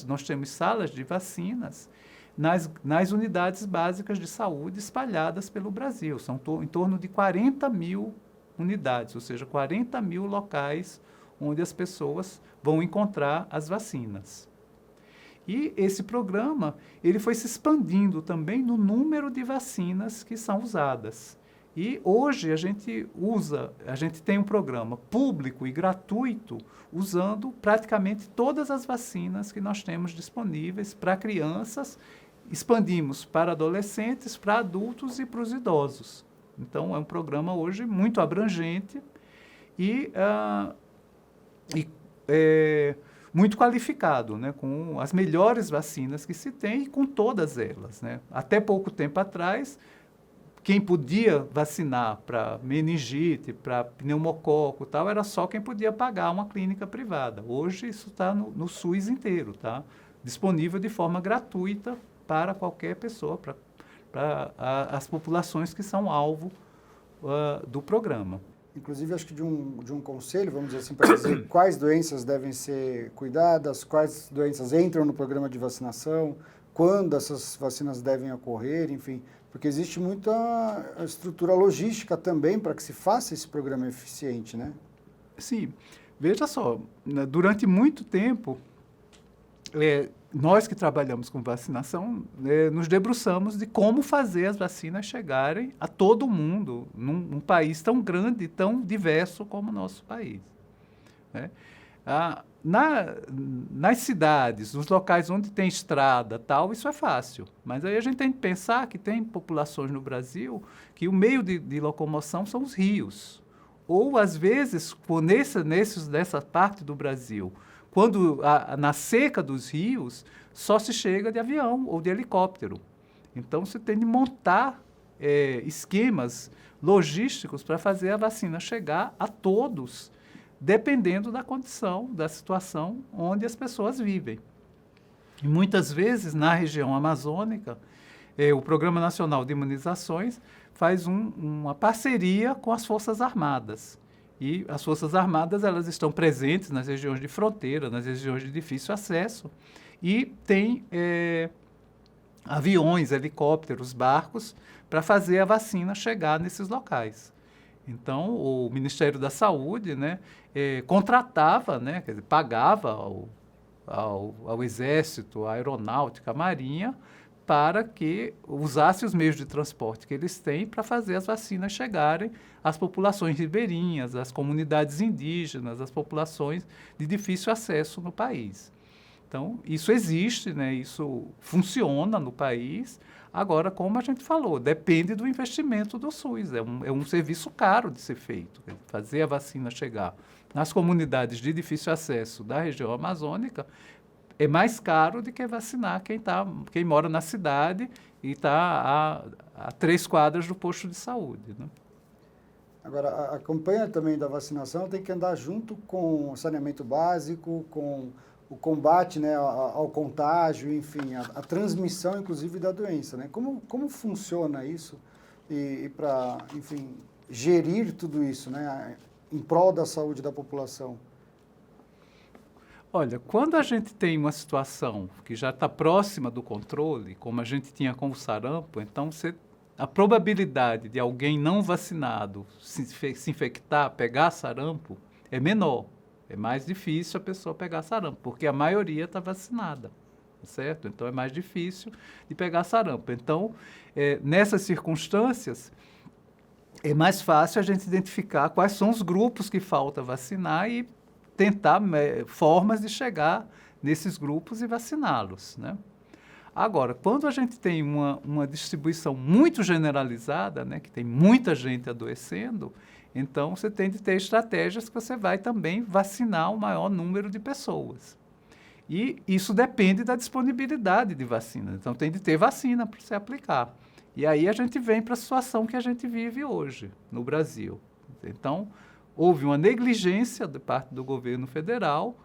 S1: nós temos salas de vacinas nas unidades básicas de saúde espalhadas pelo Brasil. São em torno de 40 mil unidades, ou seja, 40 mil locais onde as pessoas vão encontrar as vacinas. E esse programa ele foi se expandindo também no número de vacinas que são usadas. E hoje a gente tem um programa público e gratuito usando praticamente todas as vacinas que nós temos disponíveis para crianças, expandimos para adolescentes, para adultos e para os idosos. Então, é um programa hoje muito abrangente e muito qualificado, né, com as melhores vacinas que se tem e com todas elas, né. Até pouco tempo atrás, quem podia vacinar para meningite, para pneumococo e tal, era só quem podia pagar uma clínica privada. Hoje isso está no SUS inteiro, tá? Disponível de forma gratuita para qualquer pessoa, para as populações que são alvo do programa.
S3: Inclusive, acho que de um conselho, vamos dizer assim, para dizer quais doenças devem ser cuidadas, quais doenças entram no programa de vacinação, quando essas vacinas devem ocorrer, enfim, porque existe muita estrutura logística também para que se faça esse programa eficiente, né?
S1: Sim. Veja só, durante muito tempo, nós que trabalhamos com vacinação, nos debruçamos de como fazer as vacinas chegarem a todo mundo, num país tão grande e tão diverso como o nosso país, né? Nas cidades, nos locais onde tem estrada, tal, isso é fácil. Mas aí a gente tem que pensar que tem populações no Brasil que o meio de locomoção são os rios. Ou, às vezes, nessa parte do Brasil, quando na seca dos rios, só se chega de avião ou de helicóptero. Então, você tem de montar esquemas logísticos para fazer a vacina chegar a todos, dependendo da condição, da situação onde as pessoas vivem. E muitas vezes, na região amazônica, o Programa Nacional de Imunizações faz uma parceria com as Forças Armadas. E as Forças Armadas, elas estão presentes nas regiões de fronteira, nas regiões de difícil acesso, e tem aviões, helicópteros, barcos, para fazer a vacina chegar nesses locais. Então, o Ministério da Saúde, né, contratava, né, quer dizer, pagava ao Exército, à Aeronáutica, à Marinha, para que usasse os meios de transporte que eles têm para fazer as vacinas chegarem às populações ribeirinhas, às comunidades indígenas, às populações de difícil acesso no país. Então, isso existe, né? Isso funciona no país. Agora, como a gente falou, depende do investimento do SUS. É um serviço caro de ser feito, fazer a vacina chegar nas comunidades de difícil acesso da região amazônica. É mais caro do que vacinar quem mora na cidade e está a 3 quadras do posto de saúde, né?
S3: Agora, a campanha também da vacinação tem que andar junto com o saneamento básico, com o combate, né, ao contágio, enfim, a transmissão, inclusive, da doença, né? Como funciona isso e para, enfim, gerir tudo isso, né, em prol da saúde da população?
S1: Olha, quando a gente tem uma situação que já está próxima do controle, como a gente tinha com o sarampo, então a probabilidade de alguém não vacinado se infectar, pegar sarampo, é menor. É mais difícil a pessoa pegar sarampo, porque a maioria está vacinada, certo? Então é mais difícil de pegar sarampo. Então, nessas circunstâncias, é mais fácil a gente identificar quais são os grupos que falta vacinar e tentar formas de chegar nesses grupos e vaciná-los, né? Agora, quando a gente tem uma distribuição muito generalizada, né, que tem muita gente adoecendo, então você tem de ter estratégias que você vai também vacinar o maior número de pessoas. E isso depende da disponibilidade de vacina. Então tem de ter vacina para você aplicar. E aí a gente vem para a situação que a gente vive hoje no Brasil. Então, houve uma negligência de parte do governo federal,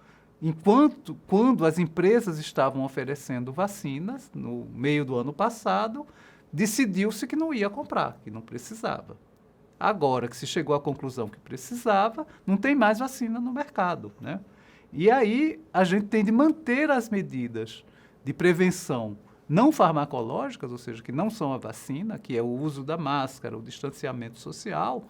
S1: quando as empresas estavam oferecendo vacinas, no meio do ano passado, decidiu-se que não ia comprar, que não precisava. Agora que se chegou à conclusão que precisava, não tem mais vacina no mercado, né? E aí a gente tem de manter as medidas de prevenção não farmacológicas, ou seja, que não são a vacina, que é o uso da máscara, o distanciamento social,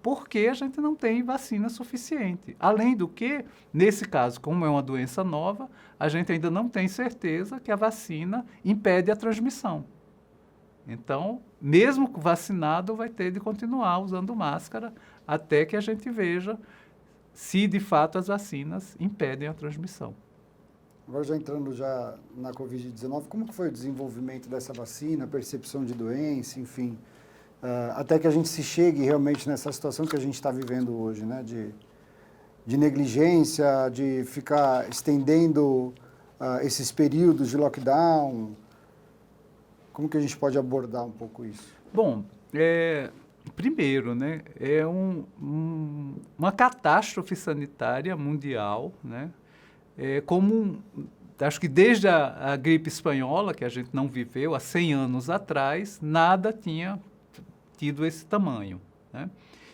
S1: porque a gente não tem vacina suficiente. Além do que, nesse caso, como é uma doença nova, a gente ainda não tem certeza que a vacina impede a transmissão. Então, mesmo vacinado, vai ter de continuar usando máscara até que a gente veja se, de fato, as vacinas impedem a transmissão.
S3: Agora, já entrando já na Covid-19, como que foi o desenvolvimento dessa vacina, a percepção de doença, enfim, até que a gente se chegue realmente nessa situação que a gente está vivendo hoje, né, de negligência, de ficar estendendo esses períodos de lockdown? Como que a gente pode abordar um pouco isso?
S1: Bom, primeiro, né, é uma catástrofe sanitária mundial, né, acho que desde a gripe espanhola, que a gente não viveu há 100 anos atrás, nada tinha tido esse tamanho, né?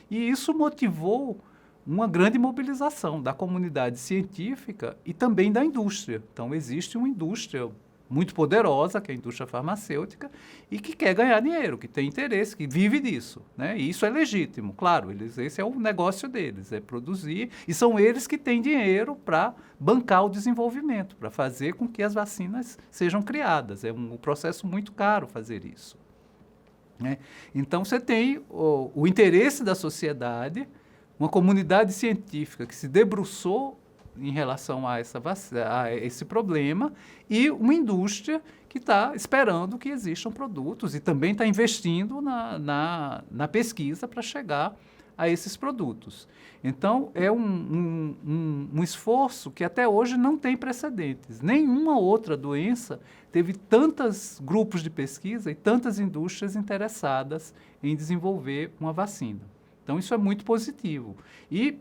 S1: E isso motivou uma grande mobilização da comunidade científica e também da indústria. Então, existe uma indústria muito poderosa, que é a indústria farmacêutica, e que quer ganhar dinheiro, que tem interesse, que vive disso, né? E isso é legítimo, claro, esse é o negócio deles, é produzir, e são eles que têm dinheiro para bancar o desenvolvimento, para fazer com que as vacinas sejam criadas. É um processo muito caro fazer isso, né? Então, você tem o interesse da sociedade, uma comunidade científica que se debruçou em relação a esse problema, e uma indústria que está esperando que existam produtos e também está investindo na pesquisa para chegar a esses produtos. Então, é um esforço que até hoje não tem precedentes. Nenhuma outra doença teve tantos grupos de pesquisa e tantas indústrias interessadas em desenvolver uma vacina. Então, isso é muito positivo. E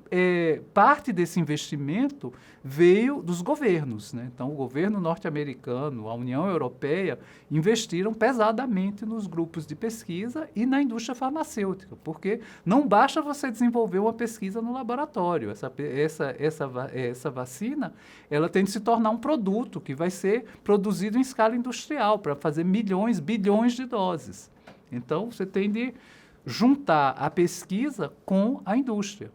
S1: parte desse investimento veio dos governos, né? Então, o governo norte-americano, a União Europeia, investiram pesadamente nos grupos de pesquisa e na indústria farmacêutica, porque não basta você desenvolver uma pesquisa no laboratório. Essa vacina, ela tem de se tornar um produto que vai ser produzido em escala industrial para fazer milhões, bilhões de doses. Então, você tem de juntar a pesquisa com a indústria.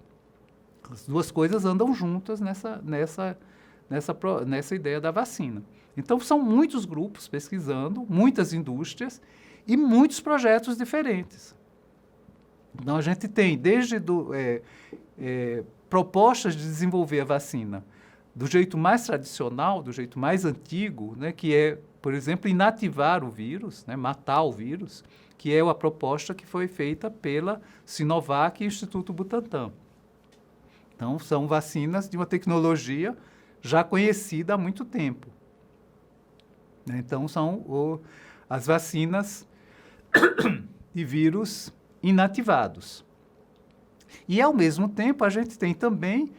S1: As duas coisas andam juntas nessa ideia da vacina. Então, são muitos grupos pesquisando, muitas indústrias e muitos projetos diferentes. Então, a gente tem desde propostas de desenvolver a vacina do jeito mais tradicional, do jeito mais antigo, né, que é, por exemplo, inativar o vírus, né, matar o vírus, que é a proposta que foi feita pela Sinovac e Instituto Butantan. Então, são vacinas de uma tecnologia já conhecida há muito tempo. Então, são as vacinas de vírus inativados. E, ao mesmo tempo, a gente tem também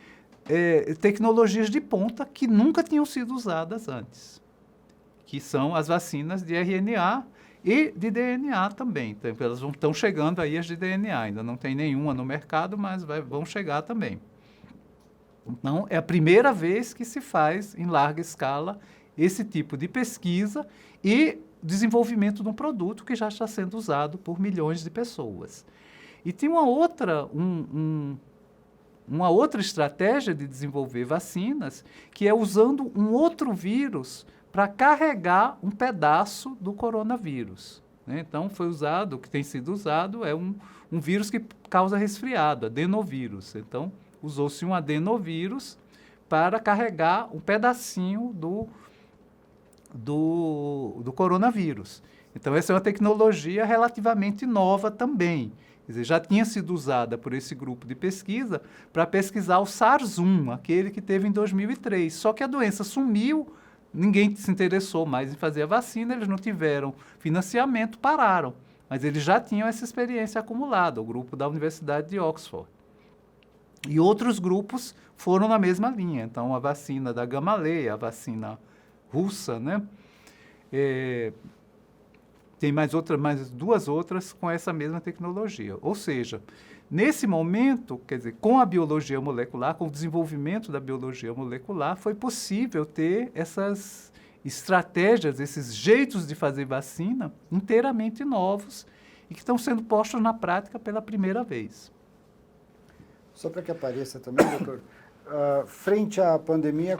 S1: tecnologias de ponta que nunca tinham sido usadas antes, que são as vacinas de RNA e de DNA também. Então, elas estão chegando aí as de DNA, ainda não tem nenhuma no mercado, mas vão chegar também. Então, é a primeira vez que se faz em larga escala esse tipo de pesquisa e desenvolvimento de um produto que já está sendo usado por milhões de pessoas. E tem uma outra estratégia de desenvolver vacinas, que é usando um outro vírus para carregar um pedaço do coronavírus, né? Então, o que tem sido usado é um vírus que causa resfriado, adenovírus. Então, usou-se um adenovírus para carregar um pedacinho do coronavírus. Então, essa é uma tecnologia relativamente nova também. Quer dizer, já tinha sido usada por esse grupo de pesquisa para pesquisar o SARS-1, aquele que teve em 2003. Só que a doença sumiu, ninguém se interessou mais em fazer a vacina, eles não tiveram financiamento, pararam. Mas eles já tinham essa experiência acumulada, o grupo da Universidade de Oxford. E outros grupos foram na mesma linha. Então, a vacina da Gamaleya, a vacina russa, né? Tem mais duas outras com essa mesma tecnologia. Ou seja, nesse momento, quer dizer, com a biologia molecular, com o desenvolvimento da biologia molecular, foi possível ter essas estratégias, esses jeitos de fazer vacina inteiramente novos e que estão sendo postos na prática pela primeira vez.
S3: Só para que apareça também, doutor, frente à pandemia,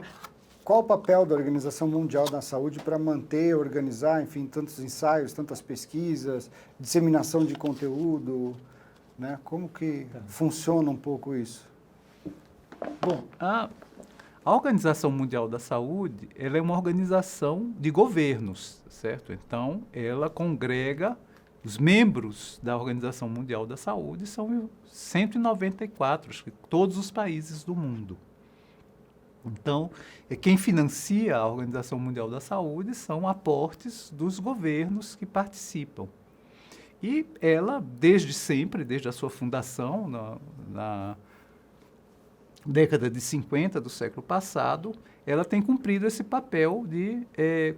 S3: qual o papel da Organização Mundial da Saúde para manter, organizar, enfim, tantos ensaios, tantas pesquisas, disseminação de conteúdo, né? Como que funciona um pouco isso?
S1: Bom, a Organização Mundial da Saúde, ela é uma organização de governos, certo? Então, ela congrega os membros da Organização Mundial da Saúde, são 194, acho que todos os países do mundo. Então, quem financia a Organização Mundial da Saúde são aportes dos governos que participam. E ela, desde sempre, desde a sua fundação, na década de 50 do século passado, ela tem cumprido esse papel de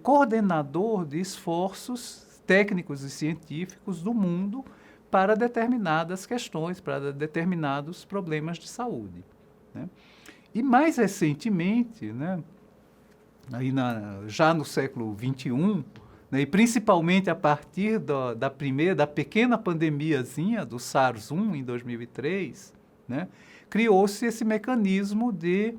S1: coordenador de esforços técnicos e científicos do mundo para determinadas questões, para determinados problemas de saúde, né? E mais recentemente, né, já no século XXI, né, e principalmente a partir da pequena pandemiazinha do SARS-1 em 2003, né, criou-se esse mecanismo de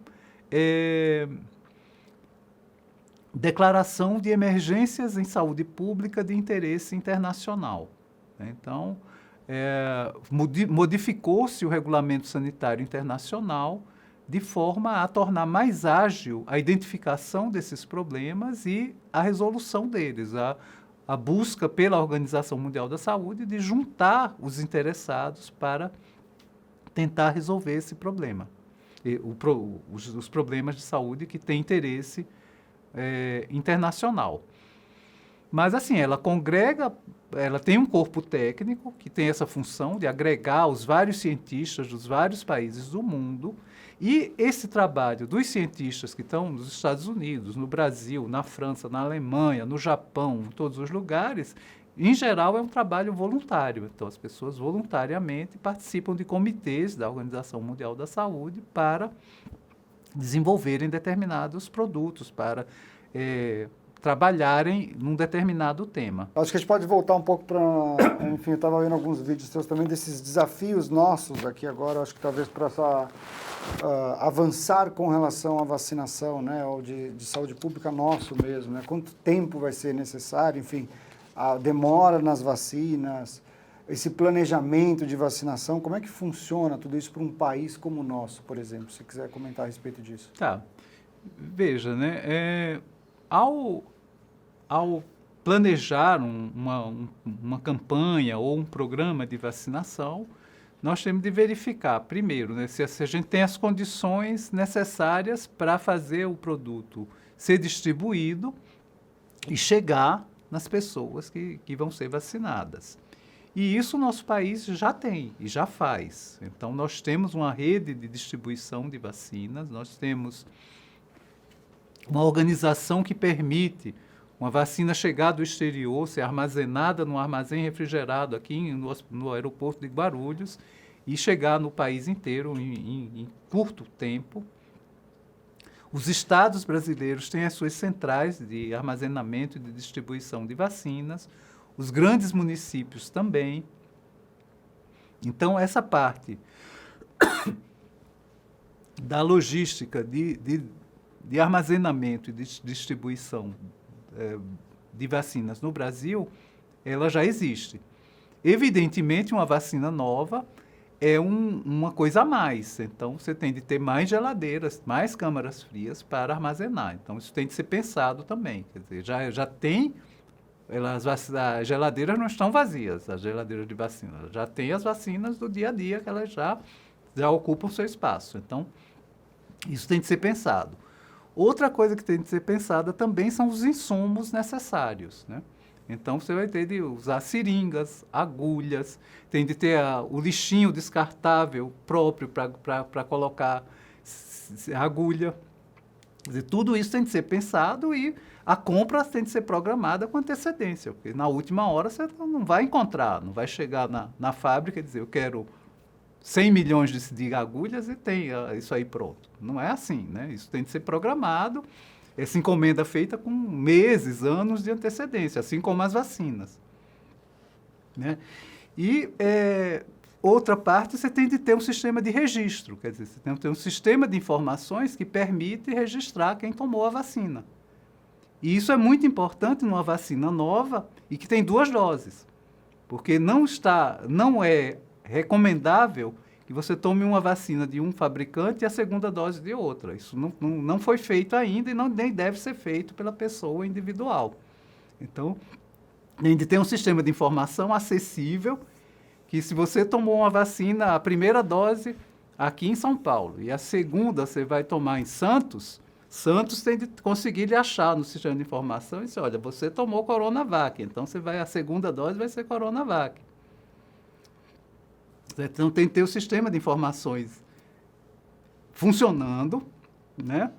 S1: declaração de emergências em saúde pública de interesse internacional, né? Então, modificou-se o Regulamento Sanitário Internacional de forma a tornar mais ágil a identificação desses problemas e a resolução deles, a busca pela Organização Mundial da Saúde de juntar os interessados para tentar resolver esse problema, os problemas de saúde que têm interesse internacional. Mas, assim, ela congrega ela tem um corpo técnico que tem essa função de agregar os vários cientistas dos vários países do mundo, e esse trabalho dos cientistas que estão nos Estados Unidos, no Brasil, na França, na Alemanha, no Japão, em todos os lugares, em geral é um trabalho voluntário. Então as pessoas voluntariamente participam de comitês da Organização Mundial da Saúde para desenvolverem determinados produtos, para trabalharem num determinado tema.
S3: Acho que a gente pode voltar um pouco para... Enfim, eu estava vendo alguns vídeos seus também desses desafios nossos aqui agora, acho que talvez para avançar com relação à vacinação, né, ou de saúde pública nosso mesmo, né? Quanto tempo vai ser necessário, enfim, a demora nas vacinas, esse planejamento de vacinação, como é que funciona tudo isso para um país como o nosso, por exemplo, se quiser comentar a respeito disso.
S1: Tá. Veja, né, ao planejar uma campanha ou um programa de vacinação, nós temos de verificar, primeiro, né, se a gente tem as condições necessárias para fazer o produto ser distribuído e chegar nas pessoas que vão ser vacinadas. E isso o nosso país já tem e já faz. Então, nós temos uma rede de distribuição de vacinas, nós temos uma organização que permite uma vacina chegar do exterior, ser armazenada num armazém refrigerado aqui no aeroporto de Guarulhos e chegar no país inteiro em curto tempo. Os estados brasileiros têm as suas centrais de armazenamento e de distribuição de vacinas, os grandes municípios também. Então, essa parte da logística de armazenamento e de distribuição de vacinas no Brasil, ela já existe. Evidentemente, uma vacina nova é uma coisa a mais. Então, você tem de ter mais geladeiras, mais câmaras frias para armazenar. Então, isso tem de ser pensado também. Quer dizer, já tem... as geladeiras não estão vazias, as geladeiras de vacina. Já tem as vacinas do dia a dia, que elas já ocupam seu espaço. Então, isso tem de ser pensado. Outra coisa que tem de ser pensada também são os insumos necessários, né? Então, você vai ter de usar seringas, agulhas, tem de ter o lixinho descartável próprio para colocar agulha. Quer dizer, tudo isso tem de ser pensado e a compra tem de ser programada com antecedência, porque na última hora você não vai encontrar, não vai chegar na fábrica e dizer, eu quero 100 milhões de agulhas e tem isso aí pronto. Não é assim, né? Isso tem de ser programado, essa encomenda feita com meses, anos de antecedência, assim como as vacinas, né? E outra parte, você tem de ter um sistema de registro, quer dizer, você tem de ter um sistema de informações que permite registrar quem tomou a vacina. E isso é muito importante numa vacina nova e que tem 2 doses, porque não é recomendável que você tome uma vacina de um fabricante e a segunda dose de outra. Isso não foi feito ainda e nem deve ser feito pela pessoa individual. Então, tem de ter um sistema de informação acessível, que se você tomou uma vacina, a primeira dose aqui em São Paulo, e a segunda você vai tomar em Santos tem de conseguir lhe achar no sistema de informação e dizer, olha, você tomou Coronavac, então a segunda dose vai ser Coronavac. Então, tem que ter o sistema de informações funcionando, né?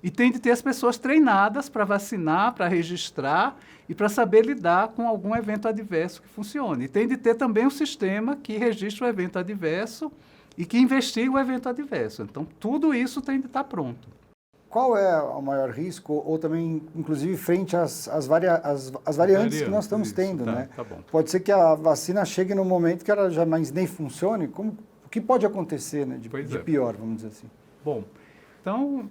S1: E tem de ter as pessoas treinadas para vacinar, para registrar e para saber lidar com algum evento adverso que funcione. E tem de ter também um sistema que registre o evento adverso e que investigue o evento adverso. Então, tudo isso tem de estar pronto.
S3: Qual é o maior risco, ou também, inclusive, frente às variantes que nós estamos tendo, né?
S1: Tá bom.
S3: Pode ser que a vacina chegue num momento que ela jamais nem funcione. O que pode acontecer, né, de pior, vamos dizer assim?
S1: Bom, então,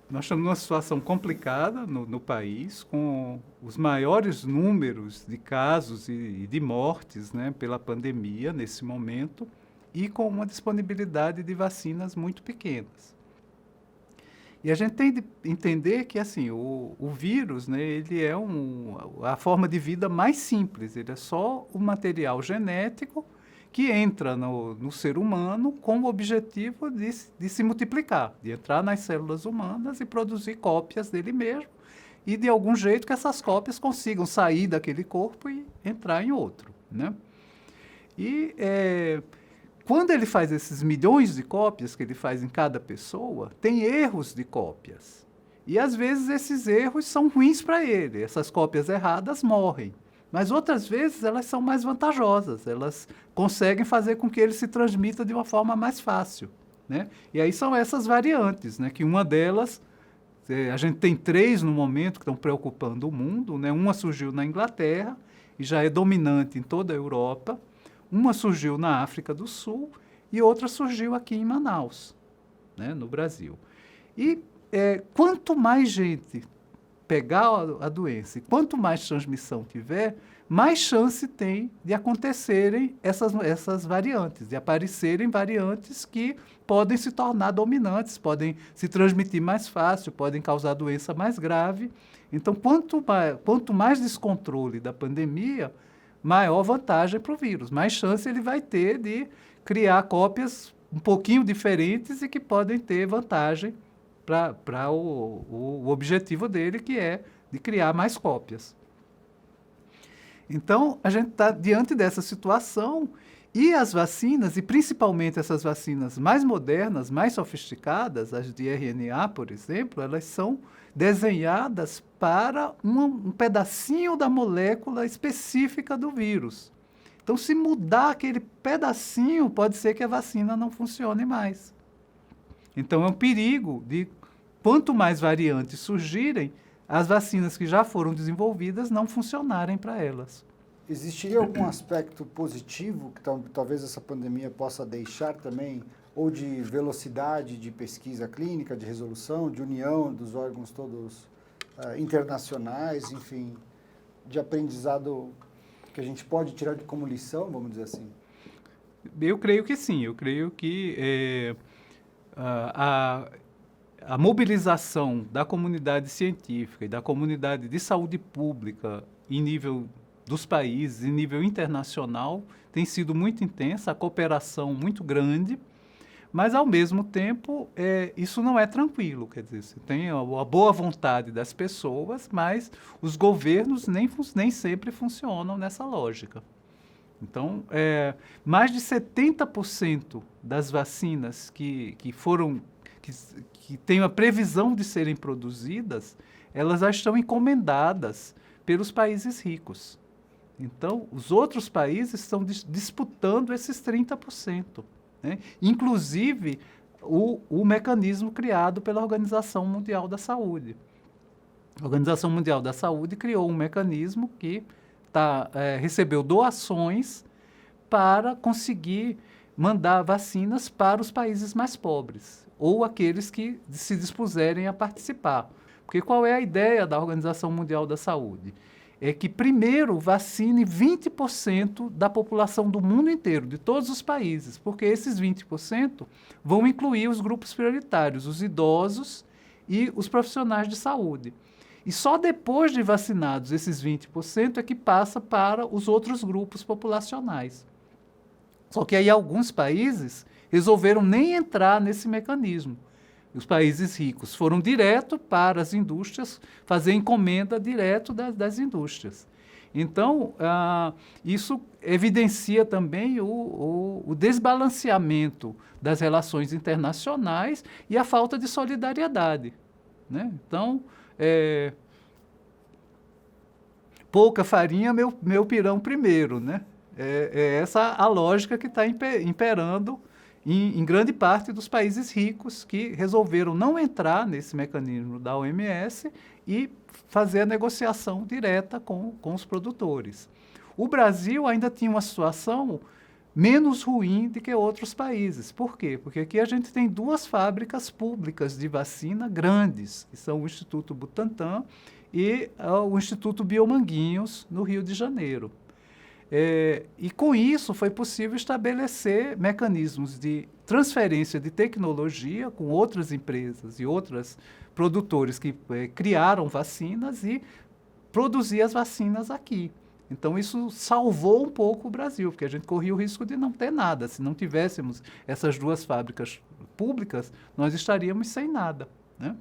S1: nós estamos numa situação complicada no país, com os maiores números de casos e de mortes, né, pela pandemia nesse momento, e com uma disponibilidade de vacinas muito pequenas. E a gente tem de entender que assim, o vírus, né, ele é a forma de vida mais simples, ele é só o material genético que entra no ser humano com o objetivo de se multiplicar, de entrar nas células humanas e produzir cópias dele mesmo e de algum jeito que essas cópias consigam sair daquele corpo e entrar em outro, né? E quando ele faz esses milhões de cópias que ele faz em cada pessoa, tem erros de cópias. E às vezes esses erros são ruins para ele, essas cópias erradas morrem. Mas outras vezes elas são mais vantajosas, elas conseguem fazer com que ele se transmita de uma forma mais fácil, né? E aí são essas variantes, né? Que uma delas, a gente tem 3 no momento que estão preocupando o mundo, né? Uma surgiu na Inglaterra e já é dominante em toda a Europa, uma surgiu na África do Sul e outra surgiu aqui em Manaus, né? No Brasil. E quanto mais gente pegar a doença e quanto mais transmissão tiver, mais chance tem de acontecerem essas variantes, de aparecerem variantes que podem se tornar dominantes, podem se transmitir mais fácil, podem causar doença mais grave. Então, quanto mais descontrole da pandemia, maior vantagem para o vírus, mais chance ele vai ter de criar cópias um pouquinho diferentes e que podem ter vantagem para o objetivo dele, que é de criar mais cópias. Então, a gente está diante dessa situação e as vacinas, e principalmente essas vacinas mais modernas, mais sofisticadas, as de RNA, por exemplo, elas são desenhadas para um pedacinho da molécula específica do vírus. Então, se mudar aquele pedacinho, pode ser que a vacina não funcione mais. Então, é um perigo de, quanto mais variantes surgirem, as vacinas que já foram desenvolvidas não funcionarem para elas.
S3: Existiria algum aspecto positivo que talvez essa pandemia possa deixar também, ou de velocidade de pesquisa clínica, de resolução, de união dos órgãos todos internacionais, enfim, de aprendizado que a gente pode tirar como lição, vamos dizer assim?
S1: Eu creio que sim, eu creio que a mobilização da comunidade científica e da comunidade de saúde pública em nível dos países, em nível internacional, tem sido muito intensa, a cooperação muito grande, mas, ao mesmo tempo, isso não é tranquilo. Quer dizer, você tem a boa vontade das pessoas, mas os governos nem sempre funcionam nessa lógica. Então, mais de 70% das vacinas que têm a previsão de serem produzidas, elas já estão encomendadas pelos países ricos. Então, os outros países estão disputando esses 30%. Né? Inclusive, o mecanismo criado pela Organização Mundial da Saúde. A Organização Mundial da Saúde criou um mecanismo que recebeu doações para conseguir mandar vacinas para os países mais pobres, ou aqueles que se dispuserem a participar. Porque qual é a ideia da Organização Mundial da Saúde? É que primeiro vacine 20% da população do mundo inteiro, de todos os países, porque esses 20% vão incluir os grupos prioritários, os idosos e os profissionais de saúde. E só depois de vacinados esses 20% é que passa para os outros grupos populacionais. Só que aí alguns países resolveram nem entrar nesse mecanismo. Os países ricos foram direto para as indústrias, fazer encomenda direto das indústrias. Então, isso evidencia também o desbalanceamento das relações internacionais e a falta de solidariedade. Né? Então, pouca farinha, meu pirão primeiro. Né? É essa a lógica que está imperando em grande parte dos países ricos que resolveram não entrar nesse mecanismo da OMS e fazer a negociação direta com os produtores. O Brasil ainda tinha uma situação menos ruim do que outros países. Por quê? Porque aqui a gente tem 2 fábricas públicas de vacina grandes, que são o Instituto Butantan e o Instituto Biomanguinhos, no Rio de Janeiro. E com isso foi possível estabelecer mecanismos de transferência de tecnologia com outras empresas e outros produtores que criaram vacinas e produzir as vacinas aqui. Então isso salvou um pouco o Brasil, porque a gente corria o risco de não ter nada. Se não tivéssemos essas 2 fábricas públicas, nós estaríamos sem nada. Né?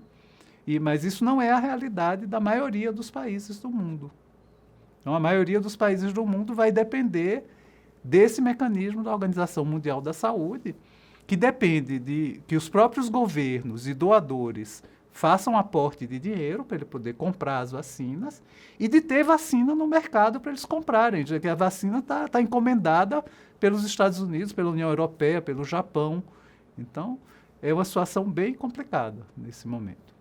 S1: Mas isso não é a realidade da maioria dos países do mundo. Então, a maioria dos países do mundo vai depender desse mecanismo da Organização Mundial da Saúde, que depende de que os próprios governos e doadores façam aporte de dinheiro para ele poder comprar as vacinas e de ter vacina no mercado para eles comprarem, já que a vacina está encomendada pelos Estados Unidos, pela União Europeia, pelo Japão. Então, é uma situação bem complicada nesse momento.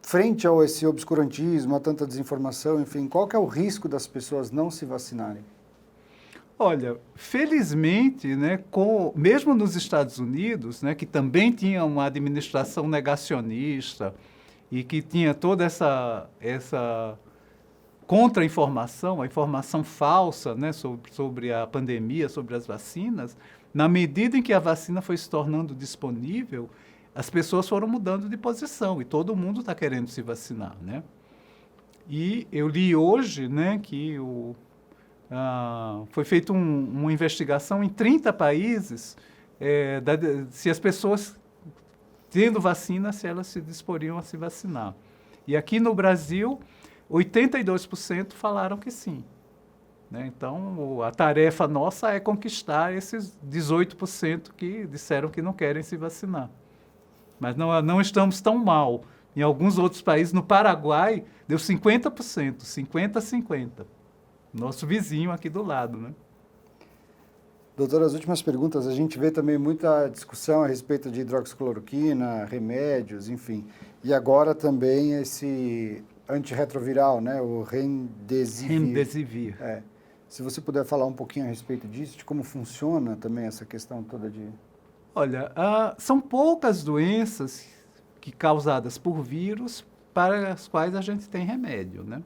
S3: Frente a esse obscurantismo, a tanta desinformação, enfim, qual que é o risco das pessoas não se vacinarem?
S1: Olha, felizmente, né, mesmo nos Estados Unidos, né, que também tinha uma administração negacionista e que tinha toda essa contra-informação, a informação falsa, né, sobre a pandemia, sobre as vacinas, na medida em que a vacina foi se tornando disponível, as pessoas foram mudando de posição e todo mundo está querendo se vacinar, né? E eu li hoje, né, que foi feita uma investigação em 30 países se as pessoas, tendo vacina, se elas se disporiam a se vacinar. E aqui no Brasil, 82% falaram que sim. Né? Então, a tarefa nossa é conquistar esses 18% que disseram que não querem se vacinar. Mas não estamos tão mal. Em alguns outros países, no Paraguai, deu 50%, 50-50%. Nosso vizinho aqui do lado, né?
S3: Doutor, as últimas perguntas, a gente vê também muita discussão a respeito de hidroxicloroquina, remédios, enfim. E agora também esse antirretroviral, né? O Remdesivir.
S1: Remdesivir.
S3: Se você puder falar um pouquinho a respeito disso, de como funciona também essa questão toda de...
S1: Olha, são poucas doenças causadas por vírus para as quais a gente tem remédio, né?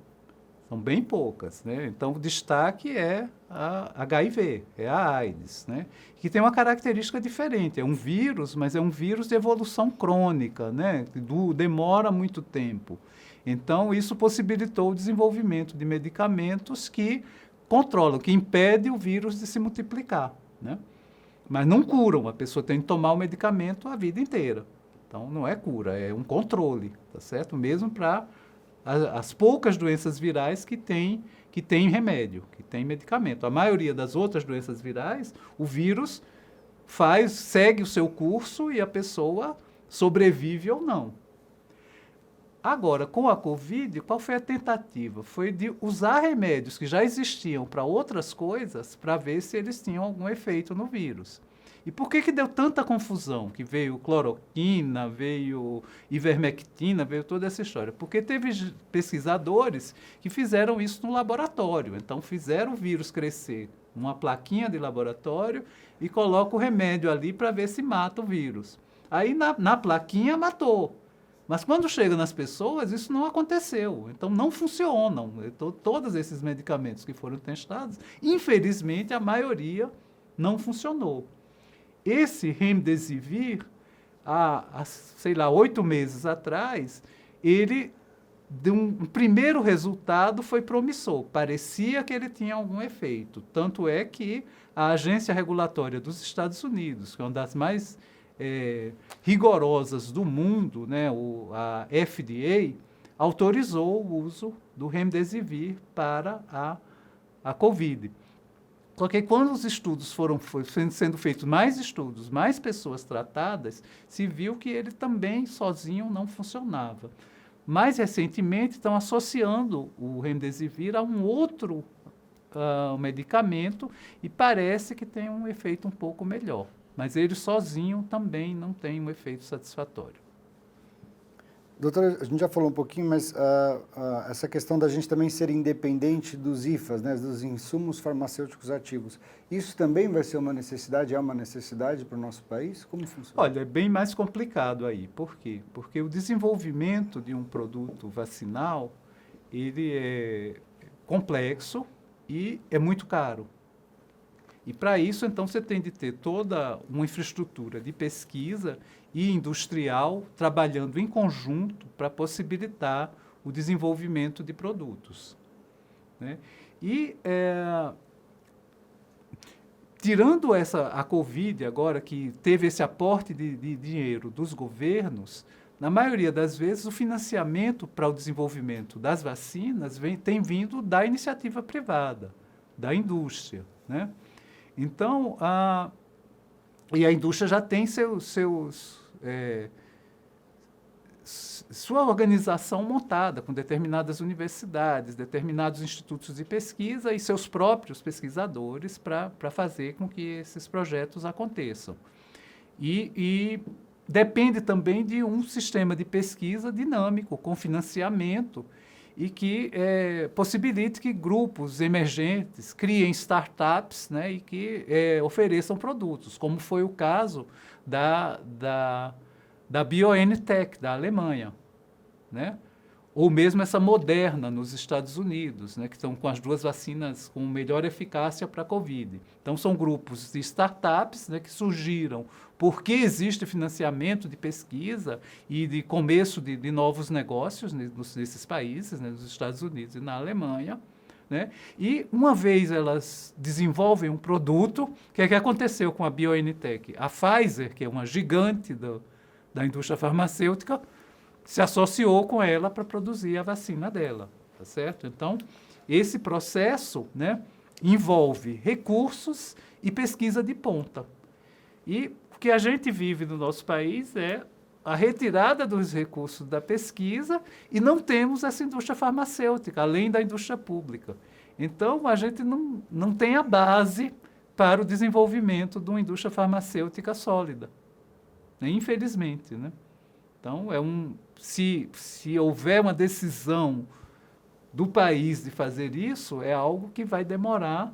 S1: São bem poucas, né? Então, o destaque é a HIV, é a AIDS, né? Que tem uma característica diferente. É um vírus, mas é um vírus de evolução crônica, né? Demora muito tempo. Então, isso possibilitou o desenvolvimento de medicamentos que controlam, que impedem o vírus de se multiplicar, né? Mas não curam, a pessoa tem que tomar o medicamento a vida inteira. Então, não é cura, é um controle, tá certo? Mesmo para as poucas doenças virais que têm remédio, que têm medicamento. A maioria das outras doenças virais, o vírus segue o seu curso e a pessoa sobrevive ou não. Agora, com a Covid, qual foi a tentativa? Foi de usar remédios que já existiam para outras coisas para ver se eles tinham algum efeito no vírus. E por que deu tanta confusão? Que veio cloroquina, veio ivermectina, veio toda essa história? Porque teve pesquisadores que fizeram isso no laboratório. Então, fizeram o vírus crescer numa plaquinha de laboratório e colocam o remédio ali para ver se mata o vírus. Aí, na plaquinha, matou. Mas quando chega nas pessoas, isso não aconteceu. Então, não funcionam. Todos esses medicamentos que foram testados, infelizmente, a maioria não funcionou. Esse Remdesivir, sei lá, 8 meses atrás, ele, de um primeiro resultado, foi promissor. Parecia que ele tinha algum efeito. Tanto é que a Agência Regulatória dos Estados Unidos, que é uma das mais rigorosas do mundo, né, a FDA, autorizou o uso do Remdesivir para a Covid. Só que quando os estudos foram sendo feitos, mais estudos, mais pessoas tratadas, se viu que ele também sozinho não funcionava. Mais recentemente, estão associando o Remdesivir a um outro medicamento e parece que tem um efeito um pouco melhor. Mas ele sozinho também não tem um efeito satisfatório.
S3: Doutora, a gente já falou um pouquinho, mas essa questão da gente também ser independente dos IFAs, né, dos insumos farmacêuticos ativos, isso também vai ser uma necessidade, é uma necessidade para o nosso país? Como funciona?
S1: Olha, é bem mais complicado aí. Por quê? Porque o desenvolvimento de um produto vacinal, ele é complexo e é muito caro. E para isso, então, você tem de ter toda uma infraestrutura de pesquisa e industrial trabalhando em conjunto para possibilitar o desenvolvimento de produtos, né? E, tirando a Covid agora, que teve esse aporte de dinheiro dos governos, na maioria das vezes, o financiamento para o desenvolvimento das vacinas tem vindo da iniciativa privada, da indústria, né? Então, e a indústria já tem sua organização montada, com determinadas universidades, determinados institutos de pesquisa e seus próprios pesquisadores para fazer com que esses projetos aconteçam. E depende também de um sistema de pesquisa dinâmico, com financiamento, e que possibilite que grupos emergentes criem startups, né, e que ofereçam produtos, como foi o caso da BioNTech, da Alemanha, né? Ou mesmo essa Moderna, nos Estados Unidos, né, que estão com as 2 vacinas com melhor eficácia para a Covid. Então, são grupos de startups, né, que surgiram porque existe financiamento de pesquisa e de começo de novos negócios nesses países, né, nos Estados Unidos e na Alemanha, né? E, uma vez elas desenvolvem um produto, o que é que aconteceu com a BioNTech? A Pfizer, que é uma gigante da indústria farmacêutica, se associou com ela para produzir a vacina dela, tá certo? Então, esse processo, né, envolve recursos e pesquisa de ponta. E o que a gente vive no nosso país é a retirada dos recursos da pesquisa e não temos essa indústria farmacêutica, além da indústria pública. Então, a gente não tem a base para o desenvolvimento de uma indústria farmacêutica sólida, né? Infelizmente, né? Então, se houver uma decisão do país de fazer isso, é algo que vai demorar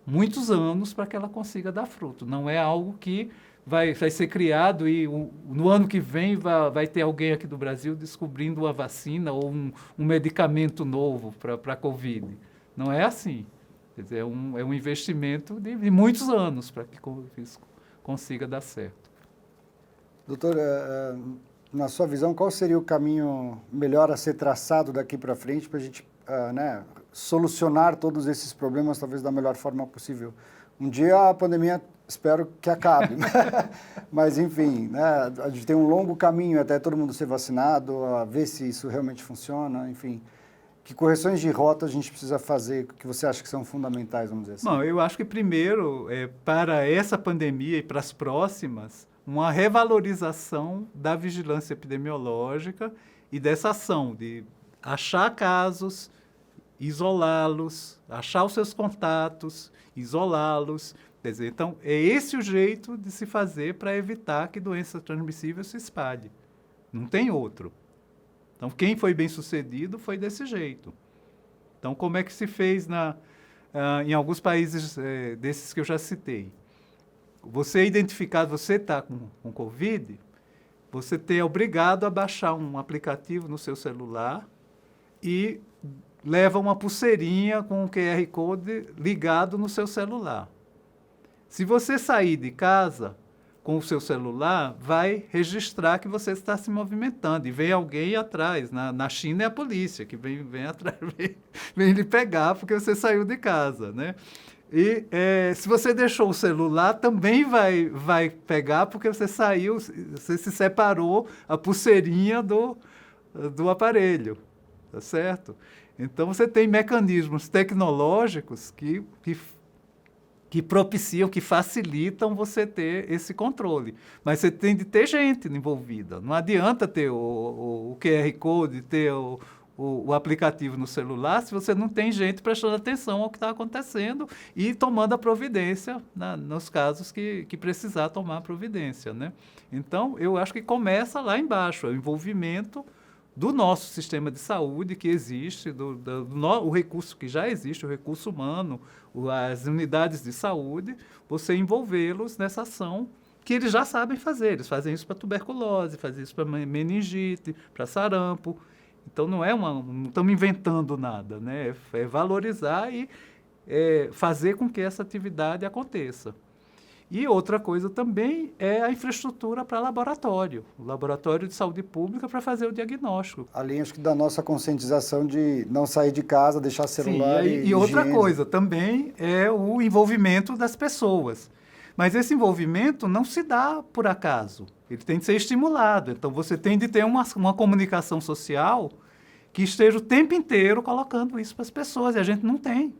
S1: muitos anos para que ela consiga dar fruto. Não é algo que vai ser criado e no ano que vem vai ter alguém aqui do Brasil descobrindo uma vacina ou um medicamento novo para a Covid. Não é assim. Quer dizer, é um investimento de muitos anos para que isso consiga dar certo.
S3: Doutor, na sua visão, qual seria o caminho melhor a ser traçado daqui para frente para a gente solucionar todos esses problemas, talvez da melhor forma possível? Um dia a pandemia, espero que acabe, mas enfim, né, a gente tem um longo caminho até todo mundo ser vacinado, a ver se isso realmente funciona, enfim. Que correções de rota a gente precisa fazer, que você acha que são fundamentais, vamos dizer assim?
S1: Bom, eu acho que primeiro, para essa pandemia e para as próximas, uma revalorização da vigilância epidemiológica e dessa ação de achar casos, isolá-los, achar os seus contatos, isolá-los. Quer dizer, então, é esse o jeito de se fazer para evitar que doença transmissível se espalhe. Não tem outro. Então, quem foi bem sucedido foi desse jeito. Então, como é que se fez em alguns países desses que eu já citei? Você identificado, você está com Covid, você é obrigado a baixar um aplicativo no seu celular e leva uma pulseirinha com o QR Code ligado no seu celular. Se você sair de casa com o seu celular, vai registrar que você está se movimentando e vem alguém atrás. Na China é a polícia que vem atrás, vem lhe pegar porque você saiu de casa, né? E se você deixou o celular, também vai pegar porque você saiu, você se separou a pulseirinha do aparelho, tá certo? Então, você tem mecanismos tecnológicos que propiciam, que facilitam você ter esse controle. Mas você tem de ter gente envolvida. Não adianta ter o QR Code, ter o aplicativo no celular, se você não tem gente prestando atenção ao que está acontecendo e tomando a providência nos casos que precisar tomar a providência, né? Então, eu acho que começa lá embaixo, o envolvimento do nosso sistema de saúde que existe, o recurso que já existe, o recurso humano, as unidades de saúde, você envolvê-los nessa ação que eles já sabem fazer. Eles fazem isso para tuberculose, fazem isso para meningite, para sarampo. Então, não estamos inventando nada, né? É valorizar e fazer com que essa atividade aconteça. E outra coisa também é a infraestrutura para laboratório, o laboratório de saúde pública para fazer o diagnóstico.
S3: Além, acho que da nossa conscientização de não sair de casa, deixar celular.
S1: Sim, e outra coisa também é o envolvimento das pessoas. Mas esse envolvimento não se dá por acaso. Ele tem de ser estimulado. Então, você tem de ter uma comunicação social que esteja o tempo inteiro colocando isso para as pessoas. E a gente não tem.